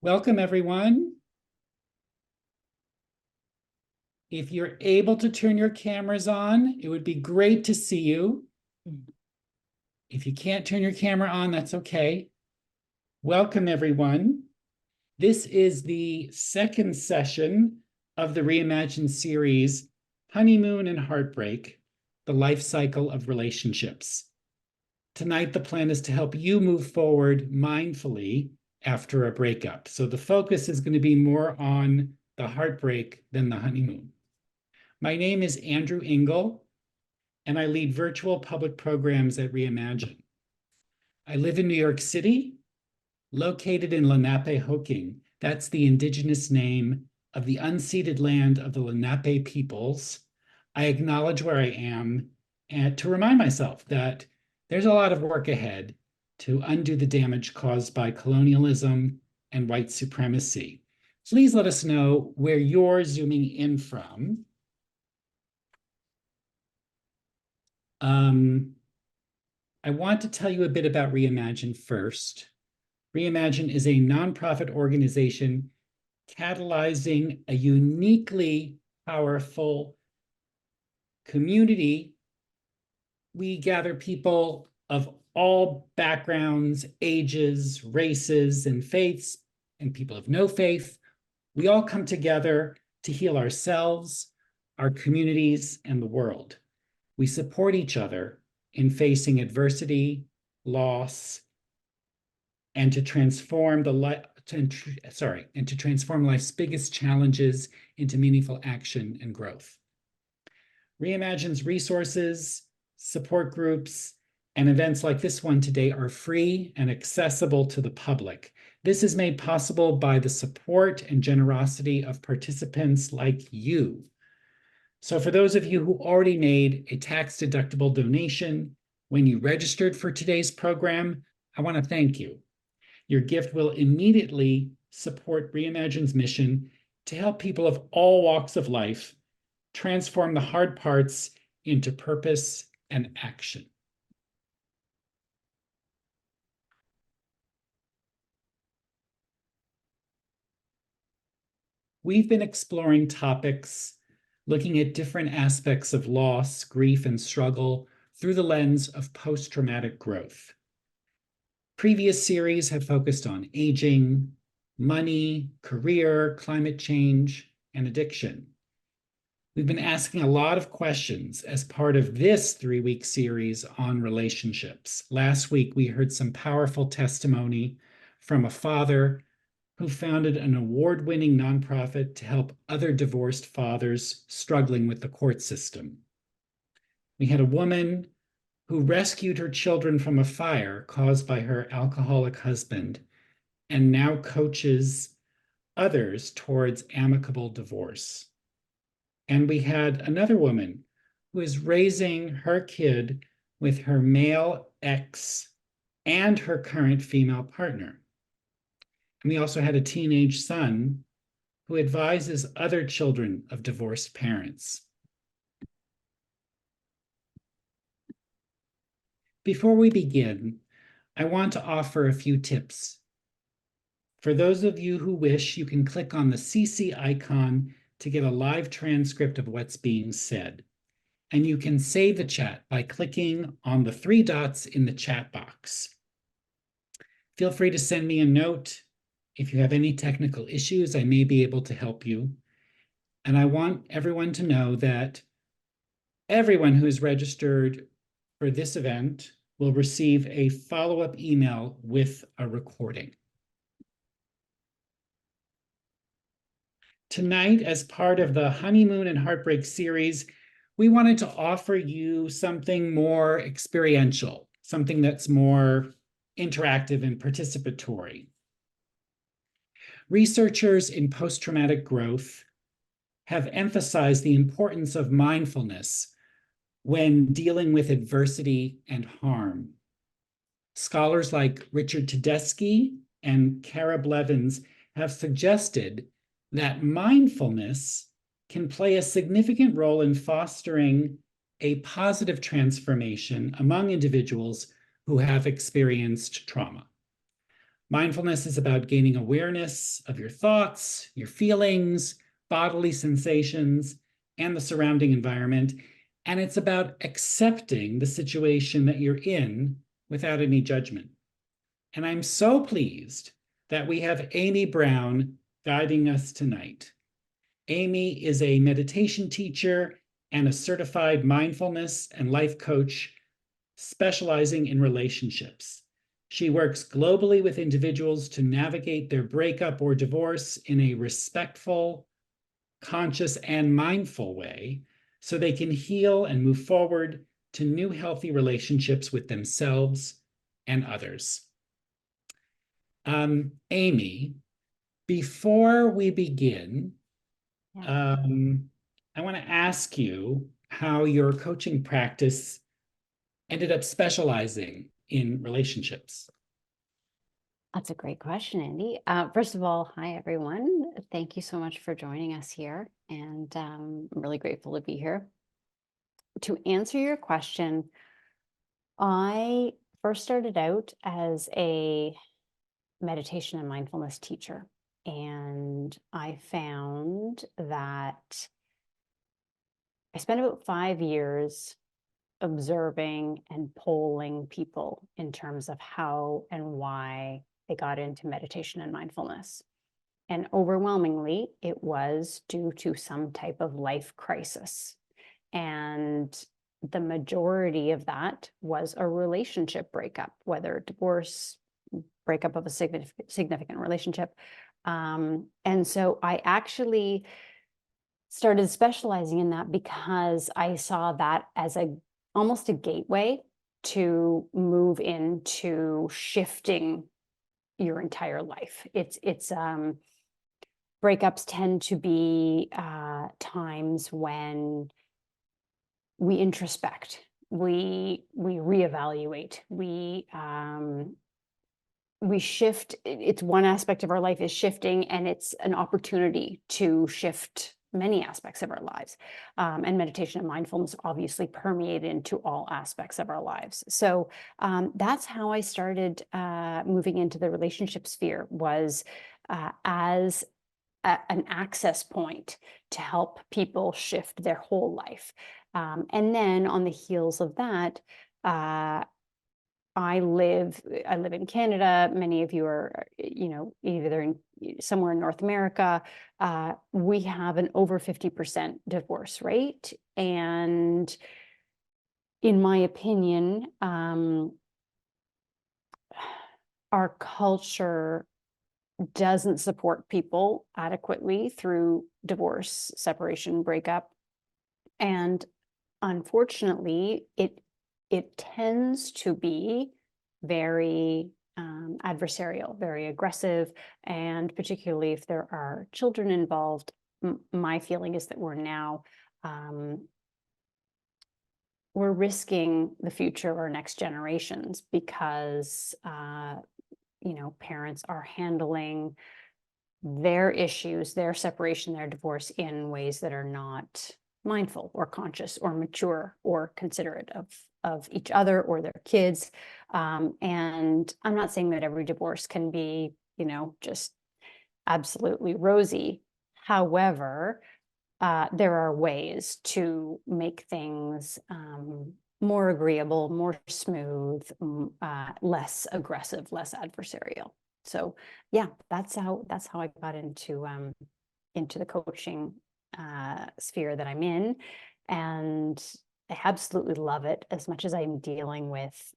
Welcome, everyone. If you're able to turn your cameras on, it would be great to see you. If you can't turn your camera on, that's okay. Welcome, everyone. This is the second session of the Reimagine series, Honeymoon and Heartbreak, the Life Cycle of Relationships. Tonight, the plan is to help you move forward mindfully after a breakup. So the focus is going to be more on the heartbreak than the honeymoon. My name is Andrew Engel, and I lead virtual public programs at Reimagine. I live in New York City, located in Lenape-Hoking. That's the indigenous name of the unceded land of the Lenape peoples. I acknowledge where I am and to remind myself that there's a lot of work ahead to undo the damage caused by colonialism and white supremacy. Please let us know where you're zooming in from. I want to tell you a bit about Reimagine first. Reimagine is a nonprofit organization catalyzing a uniquely powerful community. We gather people of all backgrounds, ages, races, and faiths, and people of no faith. We all come together to heal ourselves, our communities, and the world. We support each other in facing adversity, loss, and to transform life's biggest challenges into meaningful action and growth. Reimagine's resources, support groups, and events like this one today are free and accessible to the public. This is made possible by the support and generosity of participants like you. So for those of you who already made a tax-deductible donation when you registered for today's program, I want to thank you. Your gift will immediately support Reimagine's mission to help people of all walks of life transform the hard parts into purpose and action. We've been exploring topics looking at different aspects of loss, grief, and struggle through the lens of post-traumatic growth. Previous series have focused on aging, money, career, climate change, and addiction. We've been asking a lot of questions as part of this 3-week series on relationships. Last week, we heard some powerful testimony from a father who founded an award-winning nonprofit to help other divorced fathers struggling with the court system. We had a woman who rescued her children from a fire caused by her alcoholic husband and now coaches others towards amicable divorce. And we had another woman who is raising her kid with her male ex and her current female partner. And we also had a teenage son who advises other children of divorced parents. Before we begin, I want to offer a few tips. For those of you who wish, you can click on the CC icon to get a live transcript of what's being said. And you can save the chat by clicking on the 3 dots in the chat box. Feel free to send me a note. If you have any technical issues, I may be able to help you. And I want everyone to know that everyone who is registered for this event will receive a follow-up email with a recording. Tonight, as part of the Honeymoon and Heartbreak series, we wanted to offer you something more experiential, something that's more interactive and participatory. Researchers in post-traumatic growth have emphasized the importance of mindfulness when dealing with adversity and harm. Scholars like Richard Tedeschi and Cara Blevins have suggested that mindfulness can play a significant role in fostering a positive transformation among individuals who have experienced trauma. Mindfulness is about gaining awareness of your thoughts, your feelings, bodily sensations, and the surrounding environment. And it's about accepting the situation that you're in without any judgment. And I'm so pleased that we have Amy Brown guiding us tonight. Amy is a meditation teacher and a certified mindfulness and life coach specializing in relationships. She works globally with individuals to navigate their breakup or divorce in a respectful, conscious, and mindful way so they can heal and move forward to new healthy relationships with themselves and others. Amy, before we begin, I want to ask you how your coaching practice ended up specializing in relationships. That's a great question, Andy. First of all, hi, everyone. Thank you so much for joining us here. And I'm really grateful to be here. To answer your question, I first started out as a meditation and mindfulness teacher. And I found that I spent about 5 years observing and polling people in terms of how and why they got into meditation and mindfulness. And overwhelmingly, it was due to some type of life crisis. And the majority of that was a relationship breakup, whether divorce, breakup of a significant relationship. And so I actually started specializing in that because I saw that as almost a gateway to move into shifting your entire life. Breakups tend to be times when we introspect, we reevaluate, we shift. It's one aspect of our life is shifting, and it's an opportunity to shift many aspects of our lives. And meditation and mindfulness obviously permeate into all aspects of our lives. So that's how I started moving into the relationship sphere, was as an access point to help people shift their whole life. And then on the heels of that, I live in Canada. Many of you are, either somewhere in North America. We have an over 50% divorce rate. And in my opinion, our culture doesn't support people adequately through divorce, separation, breakup. And unfortunately, it tends to be very adversarial, very aggressive, and particularly if there are children involved, my feeling is that we're now we're risking the future of our next generations because parents are handling their issues, their separation, their divorce in ways that are not mindful or conscious or mature or considerate of each other or their kids. And I'm not saying that every divorce can be, just absolutely rosy. However, there are ways to make things more agreeable, more smooth, less aggressive, less adversarial. So yeah, that's how I got into the coaching sphere that I'm in, and I absolutely love it as much as I'm dealing with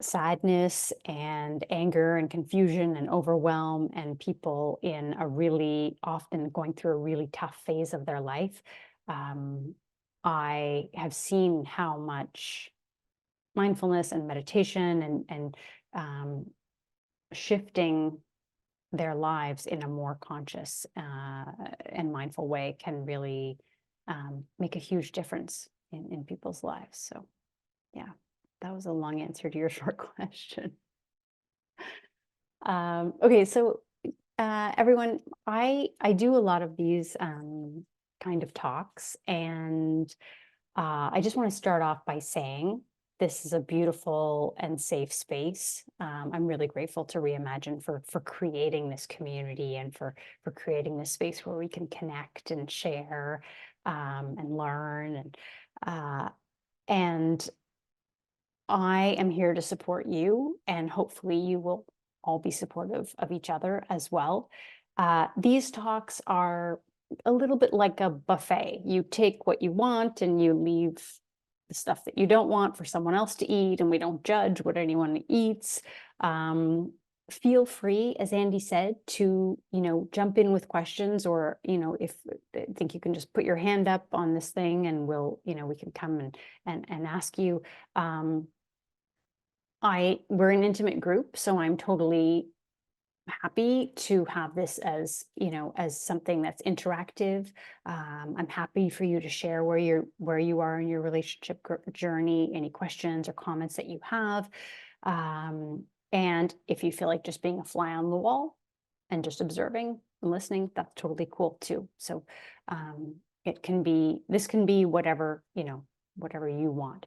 sadness and anger and confusion and overwhelm and people in a really often going through a really tough phase of their life. I have seen how much mindfulness and meditation and shifting their lives in a more conscious and mindful way can really make a huge difference in people's lives. So yeah, that was a long answer to your short question. Okay, so everyone, I do a lot of these kind of talks, and I just want to start off by saying this is a beautiful and safe space. I'm really grateful to Reimagine for creating this community and for creating this space where we can connect and share, and learn, and I am here to support you, and hopefully you will all be supportive of each other as well. These talks are a little bit like a buffet. You take what you want and you leave the stuff that you don't want for someone else to eat, and we don't judge what anyone eats. Feel free, as Andy said, to, jump in with questions, or, if I think you can just put your hand up on this thing and we can come and ask you. We're an intimate group, so I'm totally happy to have this as, as something that's interactive. I'm happy for you to share where you are in your relationship journey, any questions or comments that you have. And if you feel like just being a fly on the wall and just observing and listening, that's totally cool too. So this can be whatever, whatever you want.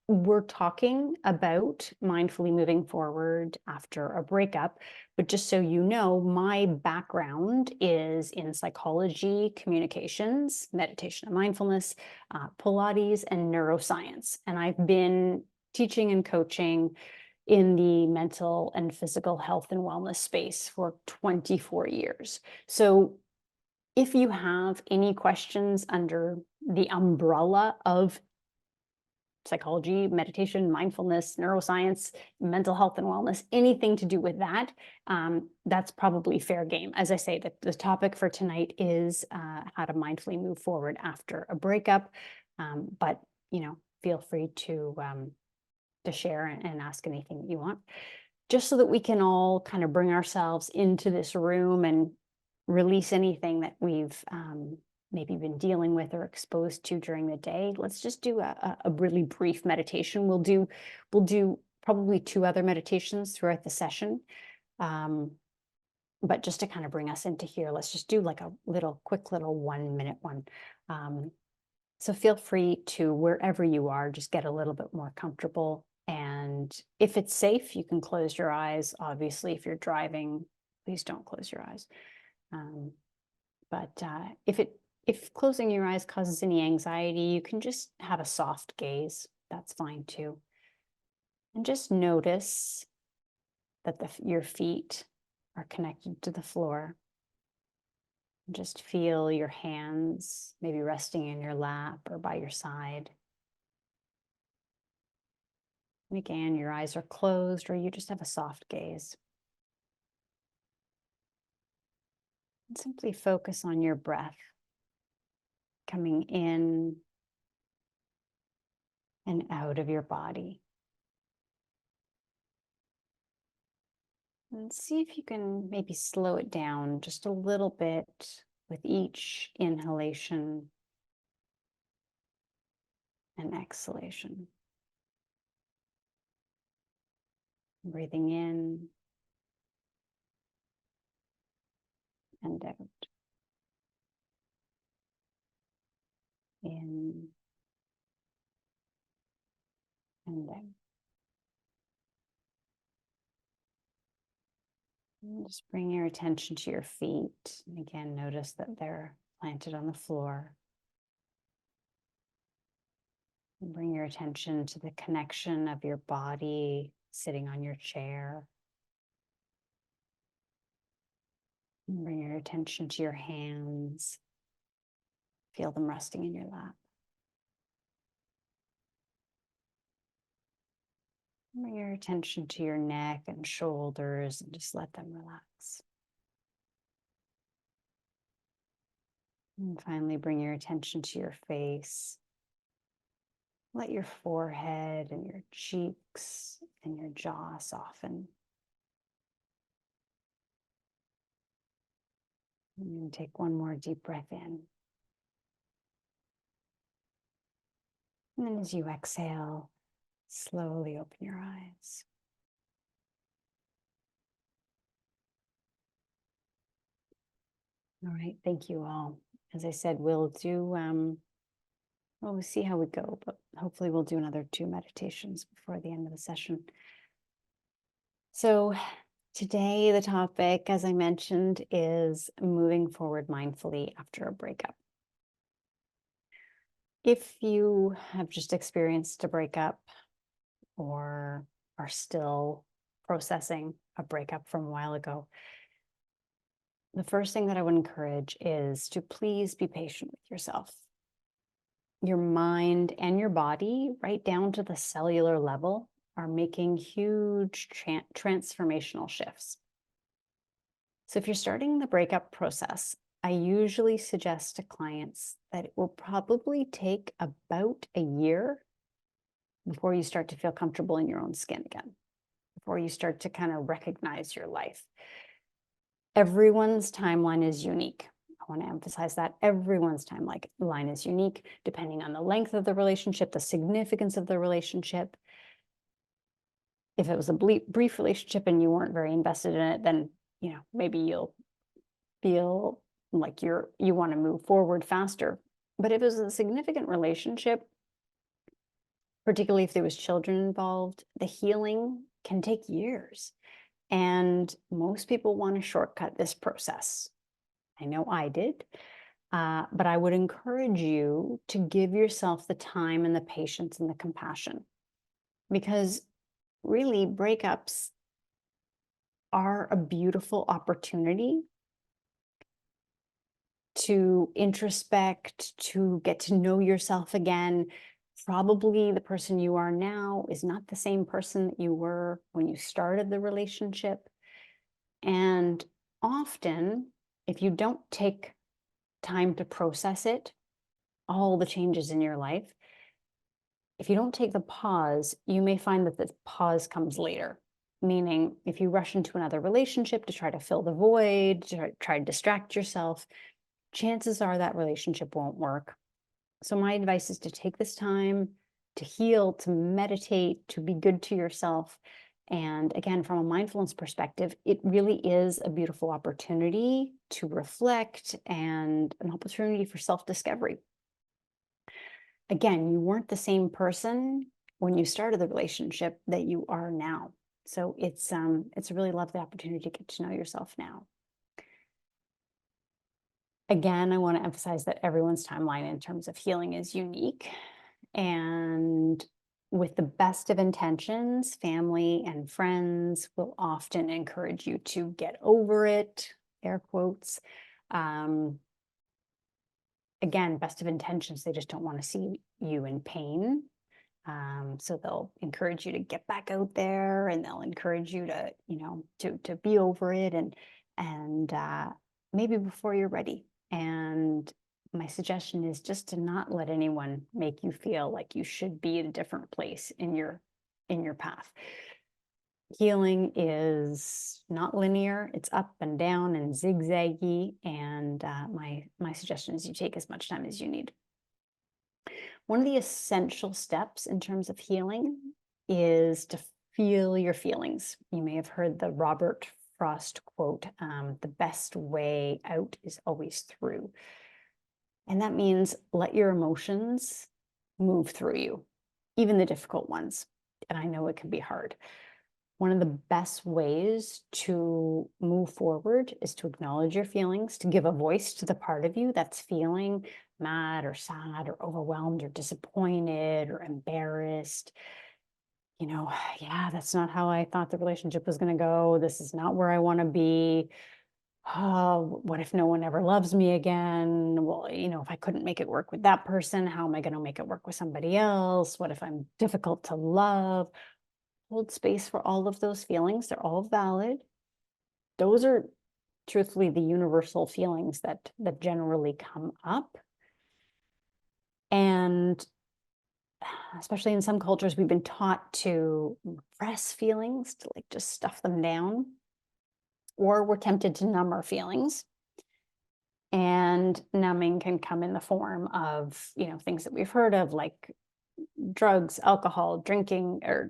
We're talking about mindfully moving forward after a breakup, but just so you know, my background is in psychology, communications, meditation and mindfulness, Pilates, and neuroscience. And I've been teaching and coaching in the mental and physical health and wellness space for 24 years. So if you have any questions under the umbrella of psychology, meditation, mindfulness, neuroscience, mental health and wellness, anything to do with that, that's probably fair game. As I say, the topic for tonight is how to mindfully move forward after a breakup. But, feel free to share and ask anything that you want, just so that we can all kind of bring ourselves into this room and release anything that we've maybe been dealing with or exposed to during the day. Let's just do a really brief meditation. We'll do probably 2 other meditations throughout the session. But just to kind of bring us into here, let's just do like a quick little 1-minute one. So feel free to, wherever you are, just get a little bit more comfortable. And if it's safe, you can close your eyes. Obviously, if you're driving, please don't close your eyes. But if closing your eyes causes any anxiety, you can just have a soft gaze. That's fine too. And just notice that your feet are connected to the floor. Just feel your hands maybe resting in your lap or by your side. And again, your eyes are closed or you just have a soft gaze. And simply focus on your breath coming in and out of your body. And see if you can maybe slow it down just a little bit with each inhalation and exhalation. Breathing in and out. In and out. And just bring your attention to your feet. And again, notice that they're planted on the floor. And bring your attention to the connection of your body sitting on your chair. And bring your attention to your hands. Feel them resting in your lap. And bring your attention to your neck and shoulders and just let them relax. And finally, bring your attention to your face. Let your forehead and your cheeks and your jaw soften. And take one more deep breath in. And then as you exhale, slowly open your eyes. All right, thank you all. As I said, we'll do Well, we'll see how we go, but hopefully we'll do another 2 meditations before the end of the session. So today, the topic, as I mentioned, is moving forward mindfully after a breakup. If you have just experienced a breakup or are still processing a breakup from a while ago, the first thing that I would encourage is to please be patient with yourself. Your mind and your body, right down to the cellular level, are making huge transformational shifts. So if you're starting the breakup process, I usually suggest to clients that it will probably take about a year before you start to feel comfortable in your own skin again, before you start to kind of recognize your life. Everyone's timeline is unique. I want to emphasize that everyone's timeline is unique, depending on the length of the relationship, the significance of the relationship. If it was a brief relationship and you weren't very invested in it, then maybe you'll feel like you want to move forward faster. But if it was a significant relationship, particularly if there was children involved, the healing can take years. And most people want to shortcut this process. I know I did. But I would encourage you to give yourself the time and the patience and the compassion. Because really, breakups are a beautiful opportunity to introspect, to get to know yourself again. Probably the person you are now is not the same person that you were when you started the relationship. And often, if you don't take time to process it, all the changes in your life, if you don't take the pause, you may find that the pause comes later. Meaning, if you rush into another relationship to try to fill the void, to try to distract yourself, chances are that relationship won't work. So my advice is to take this time to heal, to meditate, to be good to yourself. And again, from a mindfulness perspective, it really is a beautiful opportunity to reflect and an opportunity for self-discovery. Again, you weren't the same person when you started the relationship that you are now. So it's a really lovely opportunity to get to know yourself now. Again, I want to emphasize that everyone's timeline in terms of healing is unique. And with the best of intentions, family and friends will often encourage you to get over it, air quotes. Again, best of intentions, they just don't want to see you in pain. So they'll encourage you to get back out there, and they'll encourage you to, to be over it and maybe before you're ready. And my suggestion is just to not let anyone make you feel like you should be in a different place in your path. Healing is not linear. It's up and down and zigzaggy. And my suggestion is you take as much time as you need. One of the essential steps in terms of healing is to feel your feelings. You may have heard the Robert Frost quote, the best way out is always through. And that means let your emotions move through you, even the difficult ones. And I know it can be hard. One of the best ways to move forward is to acknowledge your feelings, to give a voice to the part of you that's feeling mad or sad or overwhelmed or disappointed or embarrassed. Yeah, that's not how I thought the relationship was going to go. This is not where I want to be. Oh, what if no one ever loves me again? Well, if I couldn't make it work with that person, how am I going to make it work with somebody else? What if I'm difficult to love? Hold space for all of those feelings. They're all valid. Those are truthfully the universal feelings that generally come up. And especially in some cultures, we've been taught to repress feelings, to just stuff them down, or we're tempted to numb our feelings. And numbing can come in the form of, things that we've heard of, like drugs, alcohol, drinking, or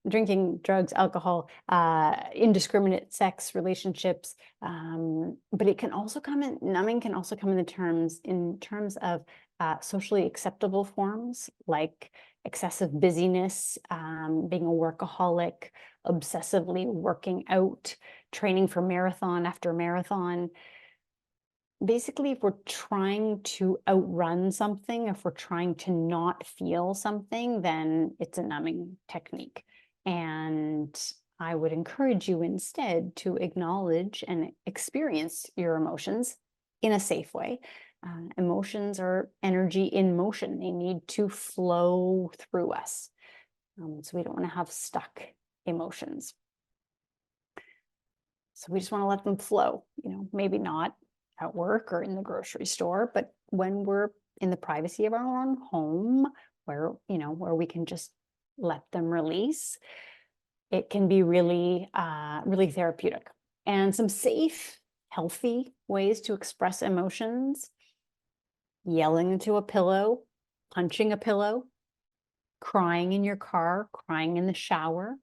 drinking, drugs, alcohol, indiscriminate sex, relationships. But it can also numbing can also come in terms of socially acceptable forms like excessive busyness, being a workaholic, obsessively working out, training for marathon after marathon. Basically, if we're trying to outrun something, if we're trying to not feel something, then it's a numbing technique. And I would encourage you instead to acknowledge and experience your emotions in a safe way. Emotions are energy in motion. They need to flow through us. So we don't want to have stuck emotions. So we just want to let them flow, maybe not at work or in the grocery store, but when we're in the privacy of our own home, where we can just let them release, it can be really, really therapeutic. And some safe, healthy ways to express emotions: yelling into a pillow, punching a pillow, crying in your car, crying in the shower,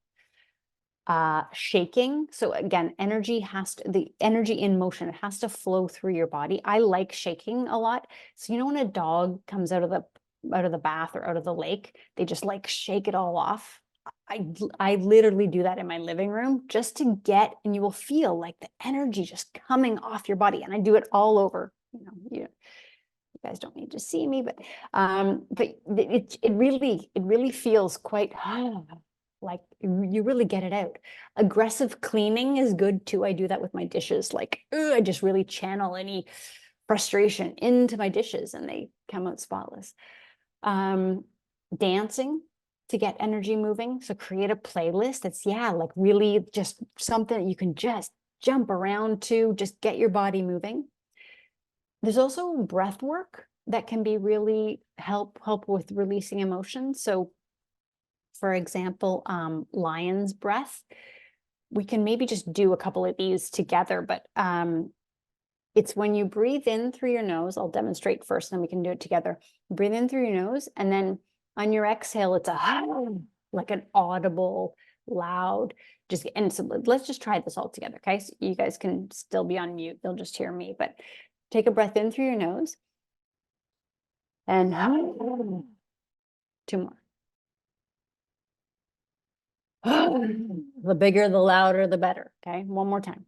shaking. So again, the energy in motion, it has to flow through your body. I like shaking a lot. So when a dog comes out of the bath or out of the lake, they just like shake it all off. I literally do that in my living room just to get, and you will feel like the energy just coming off your body. And I do it all over. You guys don't need to see me, but it really feels quite like you really get it out. Aggressive cleaning is good too. I do that with my dishes. Like, I just really channel any frustration into my dishes and they come out spotless. Dancing to get energy moving. So create a playlist that's, like really just something that you can just jump around to, just get your body moving. There's also breath work that can be really help with releasing emotions. So for example, lion's breath. We can maybe just do a couple of these together, but it's when you breathe in through your nose. I'll demonstrate first, and then we can do it together. Breathe in through your nose, and then on your exhale, it's like an audible, loud. And so let's just try this all together, okay? So you guys can still be on mute. They'll just hear me, but take a breath in through your nose, and 2 more. The bigger, the louder, the better. Okay, 1 more time.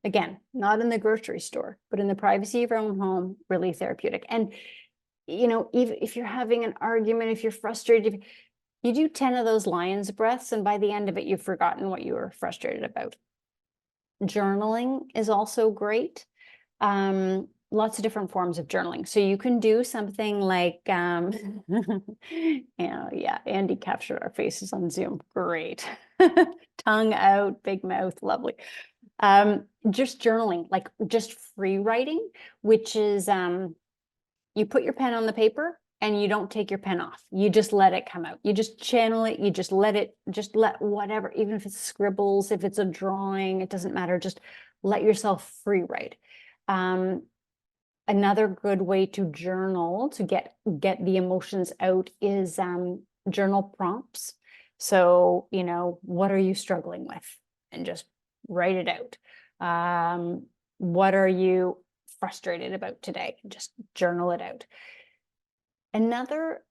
Again, not in the grocery store, but in the privacy of your own home, really therapeutic. And, even if you're having an argument, if you're frustrated, you do 10 of those lion's breaths, and by the end of it, you've forgotten what you were frustrated about. Journaling is also great. Lots of different forms of journaling. So you can do something like, Andy captured our faces on Zoom. Great. Tongue out, big mouth, lovely. Just journaling, like just free writing, which is you put your pen on the paper and you don't take your pen off. You just let it come out. You just channel it. You just let whatever, even if it's scribbles, if it's a drawing, it doesn't matter. Just let yourself free write. Another good way to journal to get the emotions out is journal prompts. So, what are you struggling with? And just write it out. What are you frustrated about today? Just journal it out. Another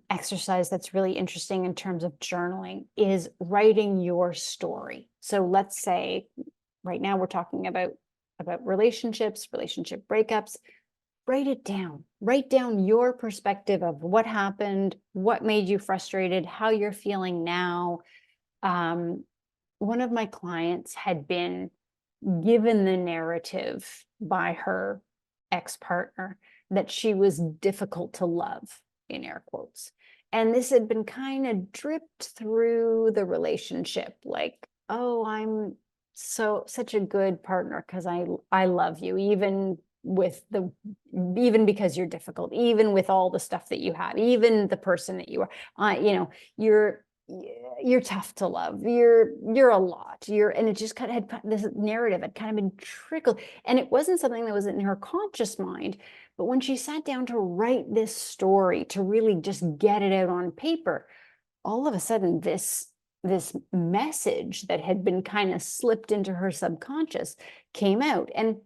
exercise that's really interesting in terms of journaling is writing your story. So let's say right now we're talking about relationships, relationship breakups. Write it down. Write down your perspective of what happened, what made you frustrated, how you're feeling now. One of my clients had been given the narrative by her ex-partner that she was difficult to love, in air quotes. And this had been kind of dripped through the relationship, like, oh, I'm such a good partner because I love you, even because you're difficult, even with all the stuff that you have, even the person that you are, you're tough to love. You're a lot. And it just kind of had this narrative had kind of been trickled, and it wasn't something that was in her conscious mind. But when she sat down to write this story, to really just get it out on paper, all of a sudden this message that had been kind of slipped into her subconscious came out. And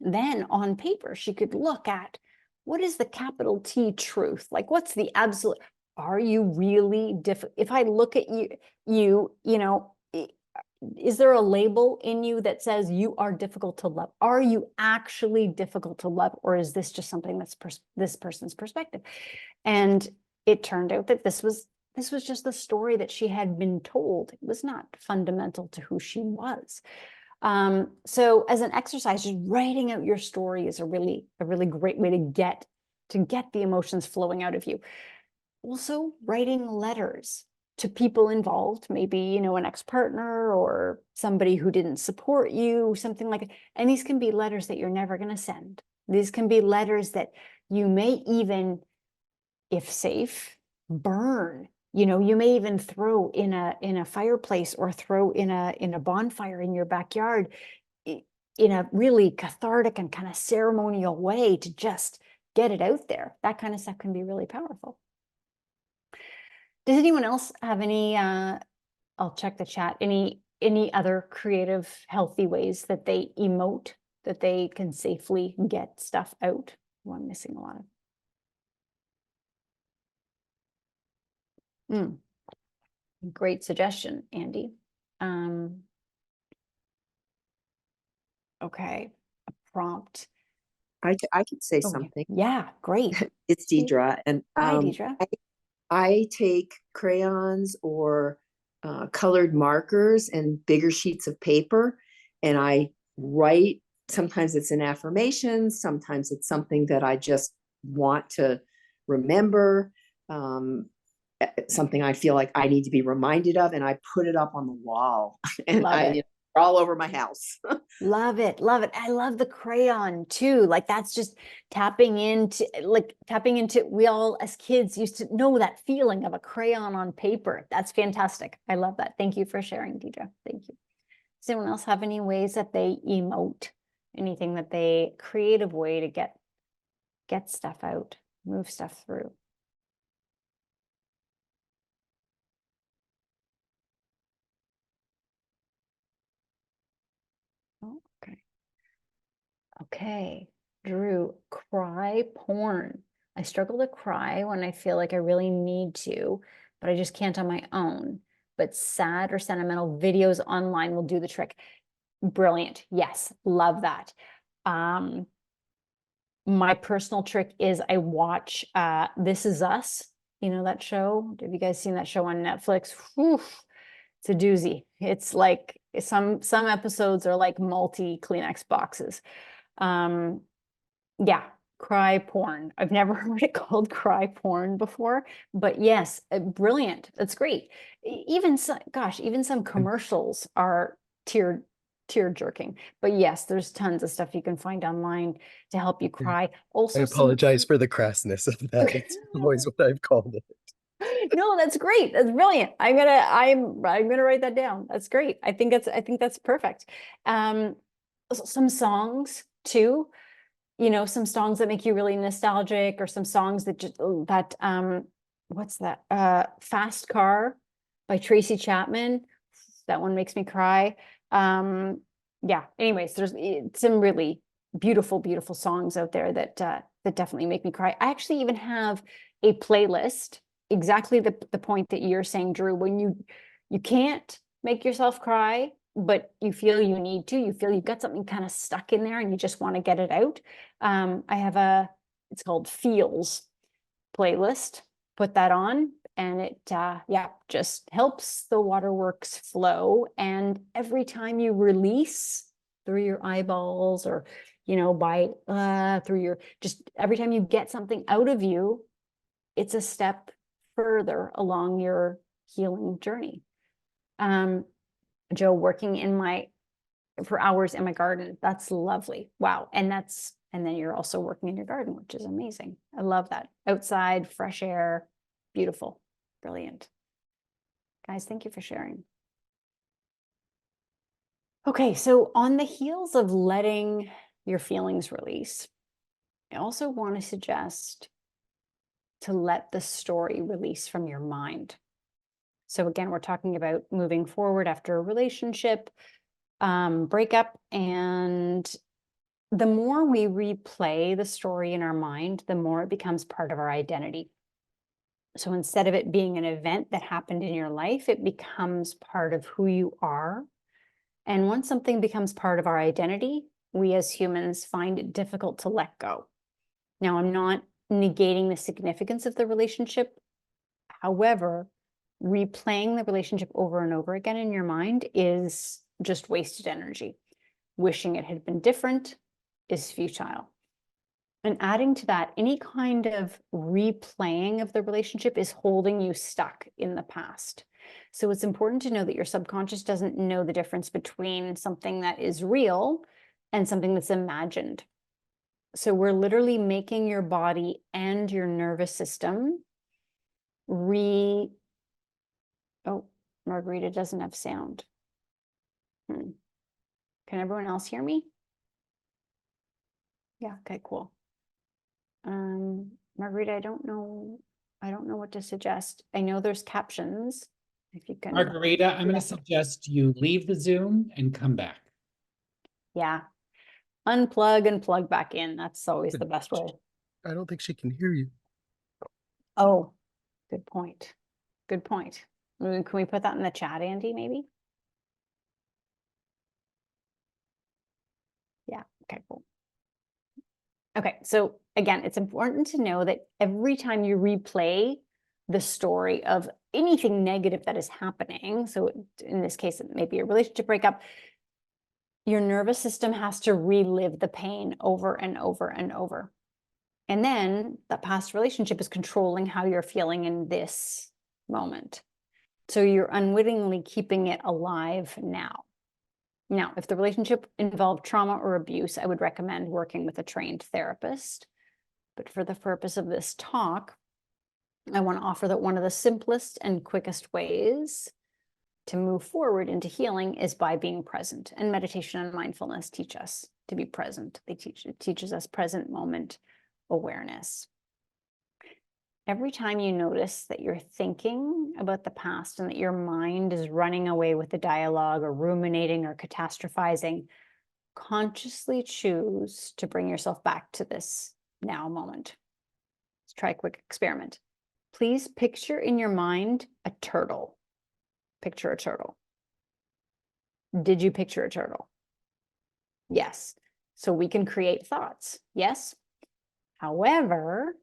then on paper, she could look at, what is the capital T truth? Like, what's the absolute, are you really difficult? If I look at you know, is there a label in you that says you are difficult to love? Are you actually difficult to love? Or is this just something that's this person's perspective? And it turned out that this was just the story that she had been told. It was not fundamental to who she was. So as an exercise, just writing out your story is a really great way to get the emotions flowing out of you. Also, writing letters to people involved, maybe, you know, an ex-partner or somebody who didn't support you, something like that. And these can be letters that you're never going to send. These can be letters that you may even, if safe, burn. You know, you may even throw in a fireplace or throw in a bonfire in your backyard in a really cathartic and kind of ceremonial way to just get it out there. That kind of stuff can be really powerful. Does anyone else have any, I'll check the chat, any other creative, healthy ways that they emote, that they can safely get stuff out? Oh, I'm missing a lot of. Great suggestion, Andy. Okay, a prompt. I could say Oh, something. yeah, great. It's Deidre, and Hi, Deidre. I take crayons or colored markers and bigger sheets of paper, and I write. Sometimes it's an affirmation, sometimes it's something that I just want to remember, something I feel like I need to be reminded of, and I put it up on the wall, and Love it. all over my house. Love it. Love it. I love the crayon too. Like, that's just tapping into, we all as kids used to know that feeling of a crayon on paper. That's fantastic. I love that. Thank you for sharing, Deidre. Thank you. Does anyone else have any ways that they emote? Anything that they, creative way to get stuff out, move stuff through? Oh, okay. Okay, Drew, cry porn. I struggle to cry when I feel like I really need to, but I just can't on my own. But sad or sentimental videos online will do the trick. Brilliant. Yes, love that. My personal trick is I watch This Is Us. You know that show? Have you guys seen that show on Netflix? Whew, it's a doozy. It's like some episodes are like multi Kleenex boxes. Yeah, cry porn. I've never heard it called cry porn before, but yes, brilliant. That's great. Even some, gosh, even some commercials are tear jerking. But yes, there's tons of stuff you can find online to help you cry. Also, I apologize for the crassness of that. It's always what I've called it. No, that's great. That's brilliant. I'm gonna write that down. That's great. I think that's perfect. Some songs too, you know, some songs that make you really nostalgic, or some songs that just what's that? Fast Car by Tracy Chapman. That one makes me cry. Yeah, anyways, there's some really beautiful songs out there that definitely make me cry. I actually even have a playlist, exactly the point that you're saying, Drew, when you can't make yourself cry, but you feel you need to, you feel you've got something kind of stuck in there and you just want to get it out. I have it's called Feels playlist. Put that on, and it yeah, just helps the waterworks flow. And every time you release through your eyeballs, or you know, by through your, just every time you get something out of you, it's a step further along your healing journey. Joe, working for hours in my garden, that's lovely. Wow. And then you're also working in your garden, which is amazing. I love that. Outside, fresh air, beautiful, brilliant. Guys, thank you for sharing. Okay, so on the heels of letting your feelings release, I also want to suggest to let the story release from your mind. So again, we're talking about moving forward after a relationship, breakup, and the more we replay the story in our mind, the more it becomes part of our identity. So instead of it being an event that happened in your life, it becomes part of who you are. And once something becomes part of our identity, we as humans find it difficult to let go. Now, I'm not negating the significance of the relationship. However, replaying the relationship over and over again in your mind is just wasted energy. Wishing it had been different is futile. And adding to that, any kind of replaying of the relationship is holding you stuck in the past. So it's important to know that your subconscious doesn't know the difference between something that is real and something that's imagined. So we're literally making your body and your nervous system oh, Margarita doesn't have sound. Can everyone else hear me? Yeah, okay, cool. Margarita, I don't know what to suggest. I know there's captions. If you can. Margarita, I'm going to suggest you leave the Zoom and come back. Yeah. Unplug and plug back in. That's always the best way. I don't think she can hear you. Oh, good point. Good point. Can we put that in the chat, Andy, maybe? Yeah, okay, cool. Okay, so again, it's important to know that every time you replay the story of anything negative that is happening, so in this case, it may be a relationship breakup, your nervous system has to relive the pain over and over and over. And then the past relationship is controlling how you're feeling in this moment. So you're unwittingly keeping it alive now. Now, if the relationship involved trauma or abuse, I would recommend working with a trained therapist. But for the purpose of this talk, I want to offer that one of the simplest and quickest ways to move forward into healing is by being present. And meditation and mindfulness teach us to be present. It teaches us present moment awareness. Every time you notice that you're thinking about the past and that your mind is running away with the dialogue or ruminating or catastrophizing, consciously choose to bring yourself back to this now moment. Let's try a quick experiment. Please picture in your mind a turtle. Picture a turtle. Did you picture a turtle? Yes. So we can create thoughts. Yes. However,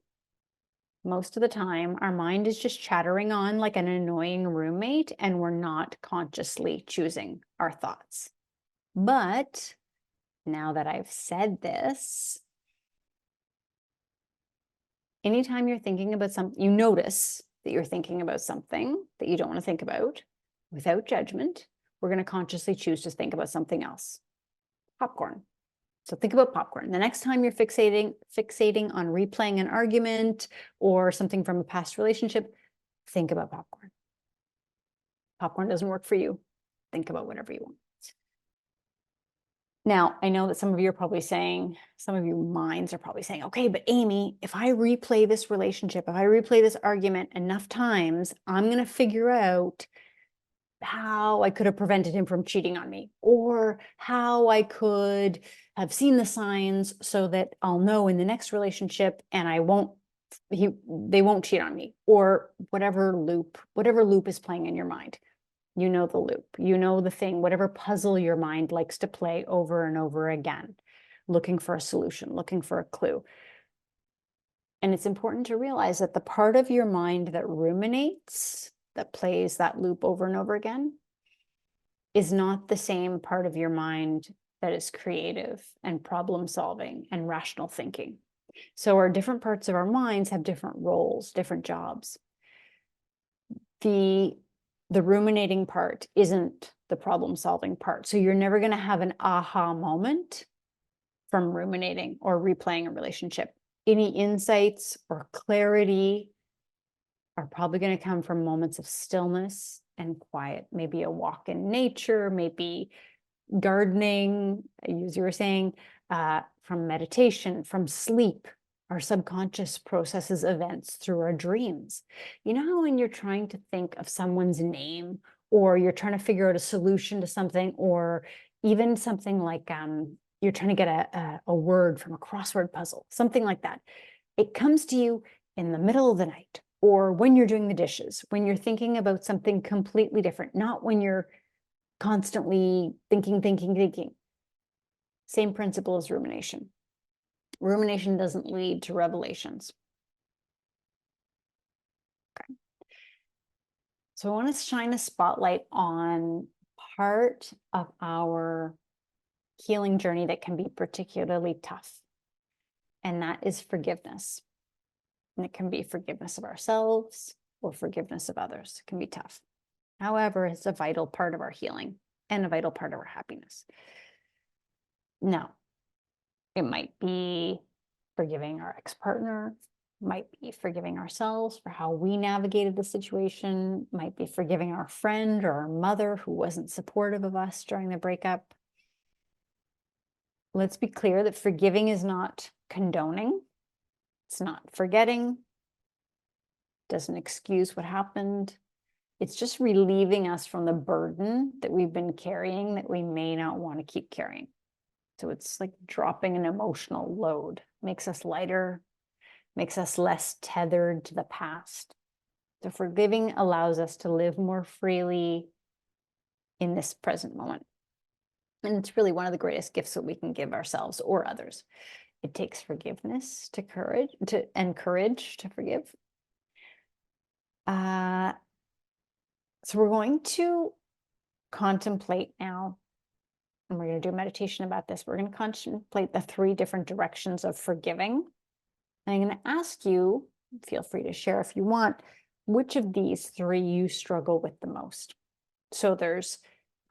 most of the time, our mind is just chattering on like an annoying roommate, and we're not consciously choosing our thoughts. But now that I've said this, anytime you're thinking about something, you notice that you're thinking about something that you don't want to think about, without judgment, we're going to consciously choose to think about something else. Popcorn. So think about popcorn. The next time you're fixating on replaying an argument or something from a past relationship, think about popcorn. Popcorn doesn't work for you. Think about whatever you want. Now, I know that some of you are probably saying, some of your minds are probably saying, okay, but Amy, if I replay this relationship, if I replay this argument enough times, I'm going to figure out how I could have prevented him from cheating on me, or how I could have seen the signs so that I'll know in the next relationship and they won't cheat on me, or whatever loop is playing in your mind. You know the loop, you know the thing, whatever puzzle your mind likes to play over and over again, looking for a solution, looking for a clue. And it's important to realize that the part of your mind that ruminates, that plays that loop over and over again, is not the same part of your mind that is creative and problem solving and rational thinking. So our different parts of our minds have different roles, different jobs. The ruminating part isn't the problem solving part. So you're never going to have an aha moment from ruminating or replaying a relationship. Any insights or clarity are probably going to come from moments of stillness and quiet, maybe a walk in nature, maybe gardening, as you were saying, from meditation, from sleep. Our subconscious processes events through our dreams. You know how when you're trying to think of someone's name, or you're trying to figure out a solution to something, or even something like you're trying to get a word from a crossword puzzle, something like that. It comes to you in the middle of the night, or when you're doing the dishes, when you're thinking about something completely different, not when you're constantly thinking. Same principle as rumination. Rumination doesn't lead to revelations. Okay. So I want to shine a spotlight on part of our healing journey that can be particularly tough, and that is forgiveness. And it can be forgiveness of ourselves or forgiveness of others. It can be tough. However, it's a vital part of our healing and a vital part of our happiness. Now, it might be forgiving our ex-partner, might be forgiving ourselves for how we navigated the situation, might be forgiving our friend or our mother who wasn't supportive of us during the breakup. Let's be clear that forgiving is not condoning. It's not forgetting. Doesn't excuse what happened. It's just relieving us from the burden that we've been carrying that we may not want to keep carrying. So it's like dropping an emotional load, makes us lighter, makes us less tethered to the past. So forgiving allows us to live more freely in this present moment. And it's really one of the greatest gifts that we can give ourselves or others. It takes forgiveness to courage to forgive. So we're going to contemplate now, and we're going to do a meditation about this. We're going to contemplate the 3 different directions of forgiving. And I'm going to ask you, feel free to share if you want, which of these 3 you struggle with the most. So there's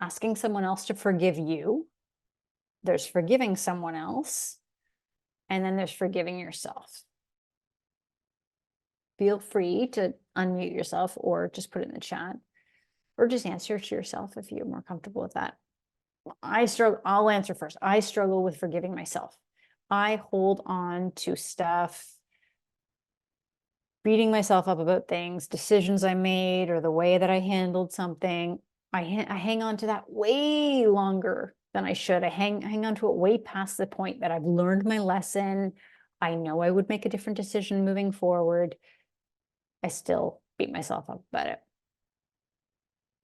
asking someone else to forgive you, there's forgiving someone else, and then there's forgiving yourself. Feel free to unmute yourself or just put it in the chat, or just answer to yourself if you're more comfortable with that. I'll answer first. I struggle with forgiving myself. I hold on to stuff, beating myself up about things, decisions I made, or the way that I handled something. I hang on to that way longer than I should. I hang on to it way past the point that I've learned my lesson. I know I would make a different decision moving forward. I still beat myself up about it.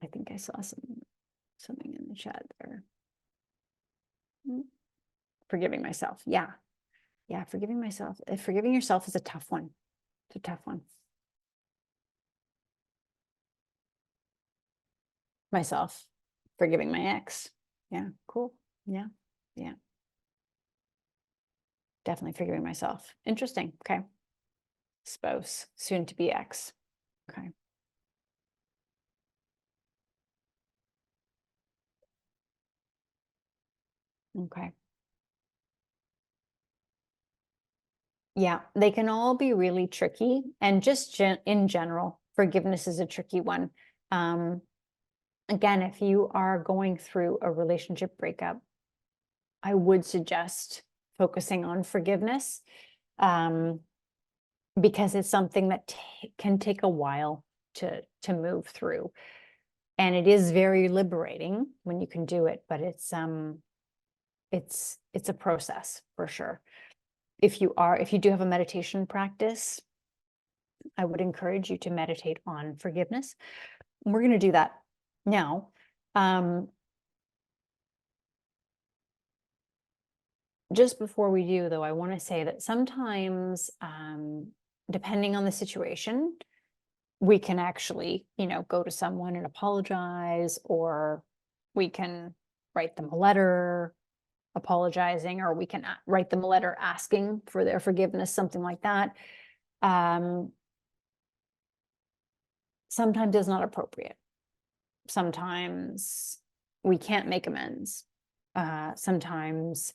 I think I saw something in the chat there. Forgiving myself. Yeah. Forgiving myself. Forgiving yourself is a tough one. It's a tough one. Myself. Forgiving my ex. Yeah. Cool. Yeah. Definitely forgiving myself. Interesting. Okay. Spouse. Soon to be ex. Okay. Okay. Yeah, they can all be really tricky. And just in general, forgiveness is a tricky one. Again, if you are going through a relationship breakup, I would suggest focusing on forgiveness, because it's something that can take a while to move through. And it is very liberating when you can do it, but it's a process for sure. If you do have a meditation practice, I would encourage you to meditate on forgiveness. And we're going to do that now. Just before we do, though, I want to say that sometimes, depending on the situation, we can actually, go to someone and apologize, or we can write them a letter apologizing, or we can write them a letter asking for their forgiveness, something like that. Sometimes it's not appropriate. Sometimes we can't make amends. Sometimes,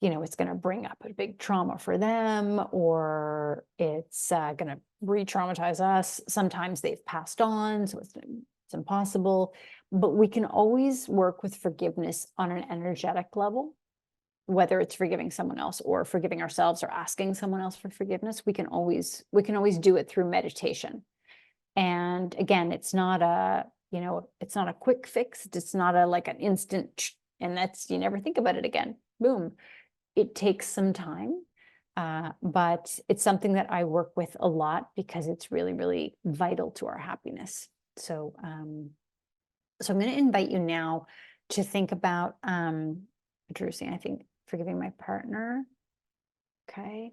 it's going to bring up a big trauma for them, or it's going to re-traumatize us. Sometimes they've passed on, so it's impossible. But we can always work with forgiveness on an energetic level, whether it's forgiving someone else or forgiving ourselves or asking someone else for forgiveness. We can always do it through meditation. And again, it's not a quick fix. It's not like an instant, and you never think about it again. boom. It takes some time, but it's something that I work with a lot because it's really, really vital to our happiness. So, so I'm going to invite you now to think about addressing, I think, forgiving my partner. Okay.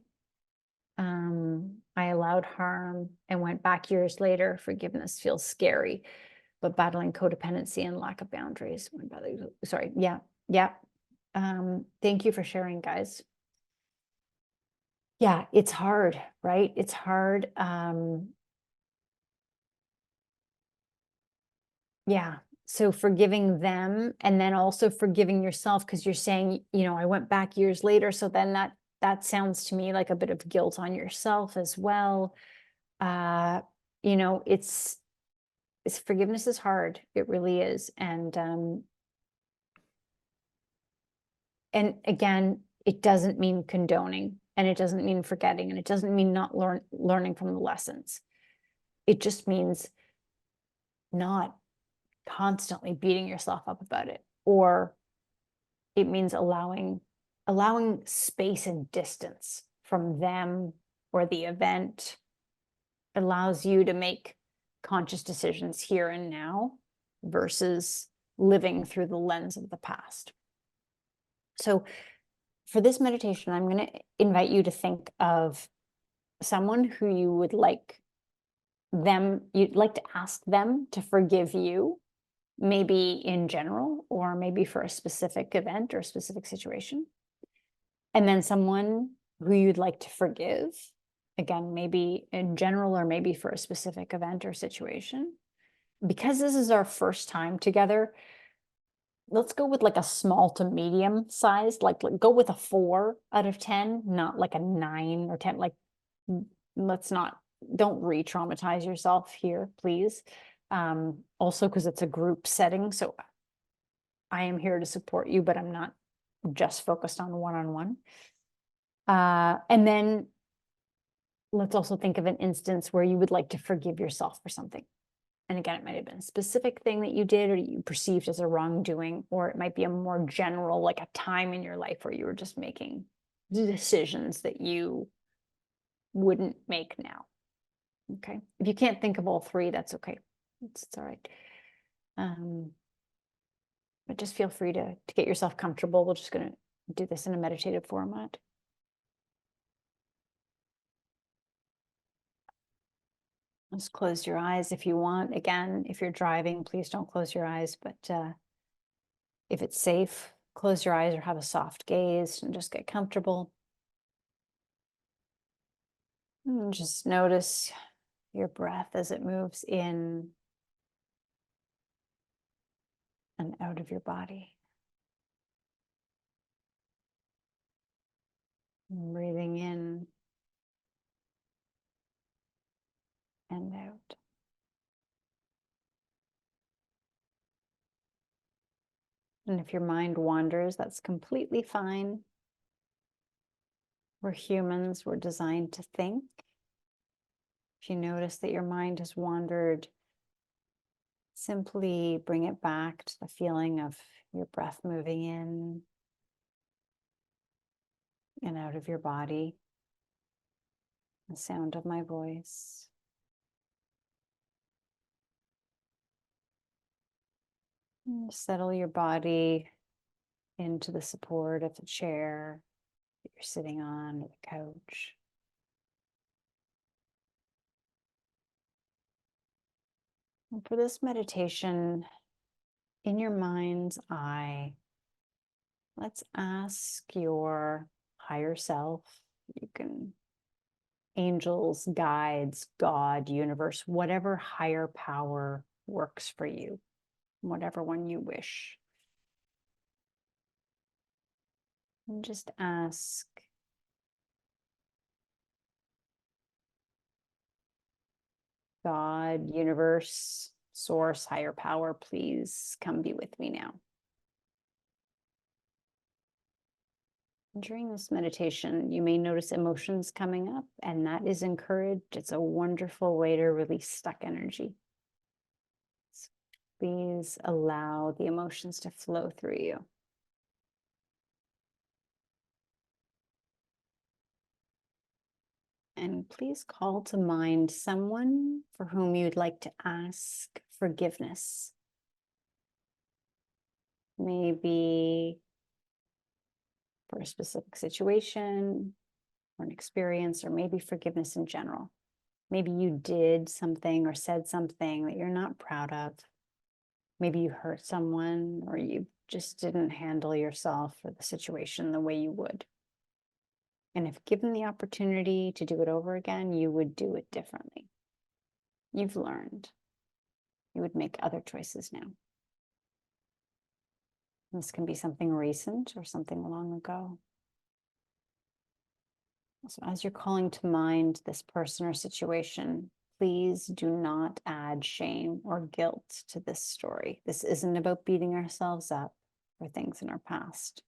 I allowed harm and went back years later. Forgiveness feels scary, but battling codependency and lack of boundaries. Sorry. Yeah. Yeah. Thank you for sharing, guys. Yeah, it's hard, right? It's hard. Yeah. So forgiving them and then also forgiving yourself, because you're saying, I went back years later. So then that sounds to me like a bit of guilt on yourself as well. It's forgiveness is hard. It really is. And again, it doesn't mean condoning, and it doesn't mean forgetting, and it doesn't mean not learning from the lessons. It just means not constantly beating yourself up about it, or it means allowing space and distance from them or the event. Allows you to make conscious decisions here and now versus living through the lens of the past. So for this meditation, I'm going to invite you to think of someone who you'd like to ask them to forgive you, maybe in general, or maybe for a specific event or a specific situation. And then someone who you'd like to forgive, again, maybe in general, or maybe for a specific event or situation. Because this is our first time together, let's go with like a small to medium size, like go with a 4 out of 10, not like a 9 or 10. Like, don't re-traumatize yourself here, please. Also, because it's a group setting, so I am here to support you, but I'm not just focused on one-on-one. And then let's also think of an instance where you would like to forgive yourself for something. And again, it might have been a specific thing that you did or you perceived as a wrongdoing, or it might be a more general, like a time in your life where you were just making decisions that you wouldn't make now. Okay. If you can't think of all 3, that's okay. It's all right. But just feel free to get yourself comfortable. We're just going to do this in a meditative format. Just close your eyes if you want. Again, if you're driving, please don't close your eyes. But if it's safe, close your eyes or have a soft gaze and just get comfortable. And just notice your breath as it moves in and out of your body. And breathing in and out. And if your mind wanders, that's completely fine. We're humans, we're designed to think. If you notice that your mind has wandered, simply bring it back to the feeling of your breath moving in and out of your body, the sound of my voice. And settle your body into the support of the chair that you're sitting on, or the couch. And for this meditation, in your mind's eye, let's ask your higher self. You can, angels, guides, God, universe, whatever higher power works for you, whatever one you wish. And just ask, God, universe, source, higher power, please come be with me now. During this meditation, you may notice emotions coming up, and that is encouraged. It's a wonderful way to release stuck energy. So please allow the emotions to flow through you. And please call to mind someone for whom you'd like to ask forgiveness. Maybe for a specific situation or an experience, or maybe forgiveness in general. Maybe you did something or said something that you're not proud of. Maybe you hurt someone, or you just didn't handle yourself or the situation the way you would. And if given the opportunity to do it over again, you would do it differently. You've learned. You would make other choices now. This can be something recent or something long ago. So as you're calling to mind this person or situation, please do not add shame or guilt to this story. This isn't about beating ourselves up for things in our past.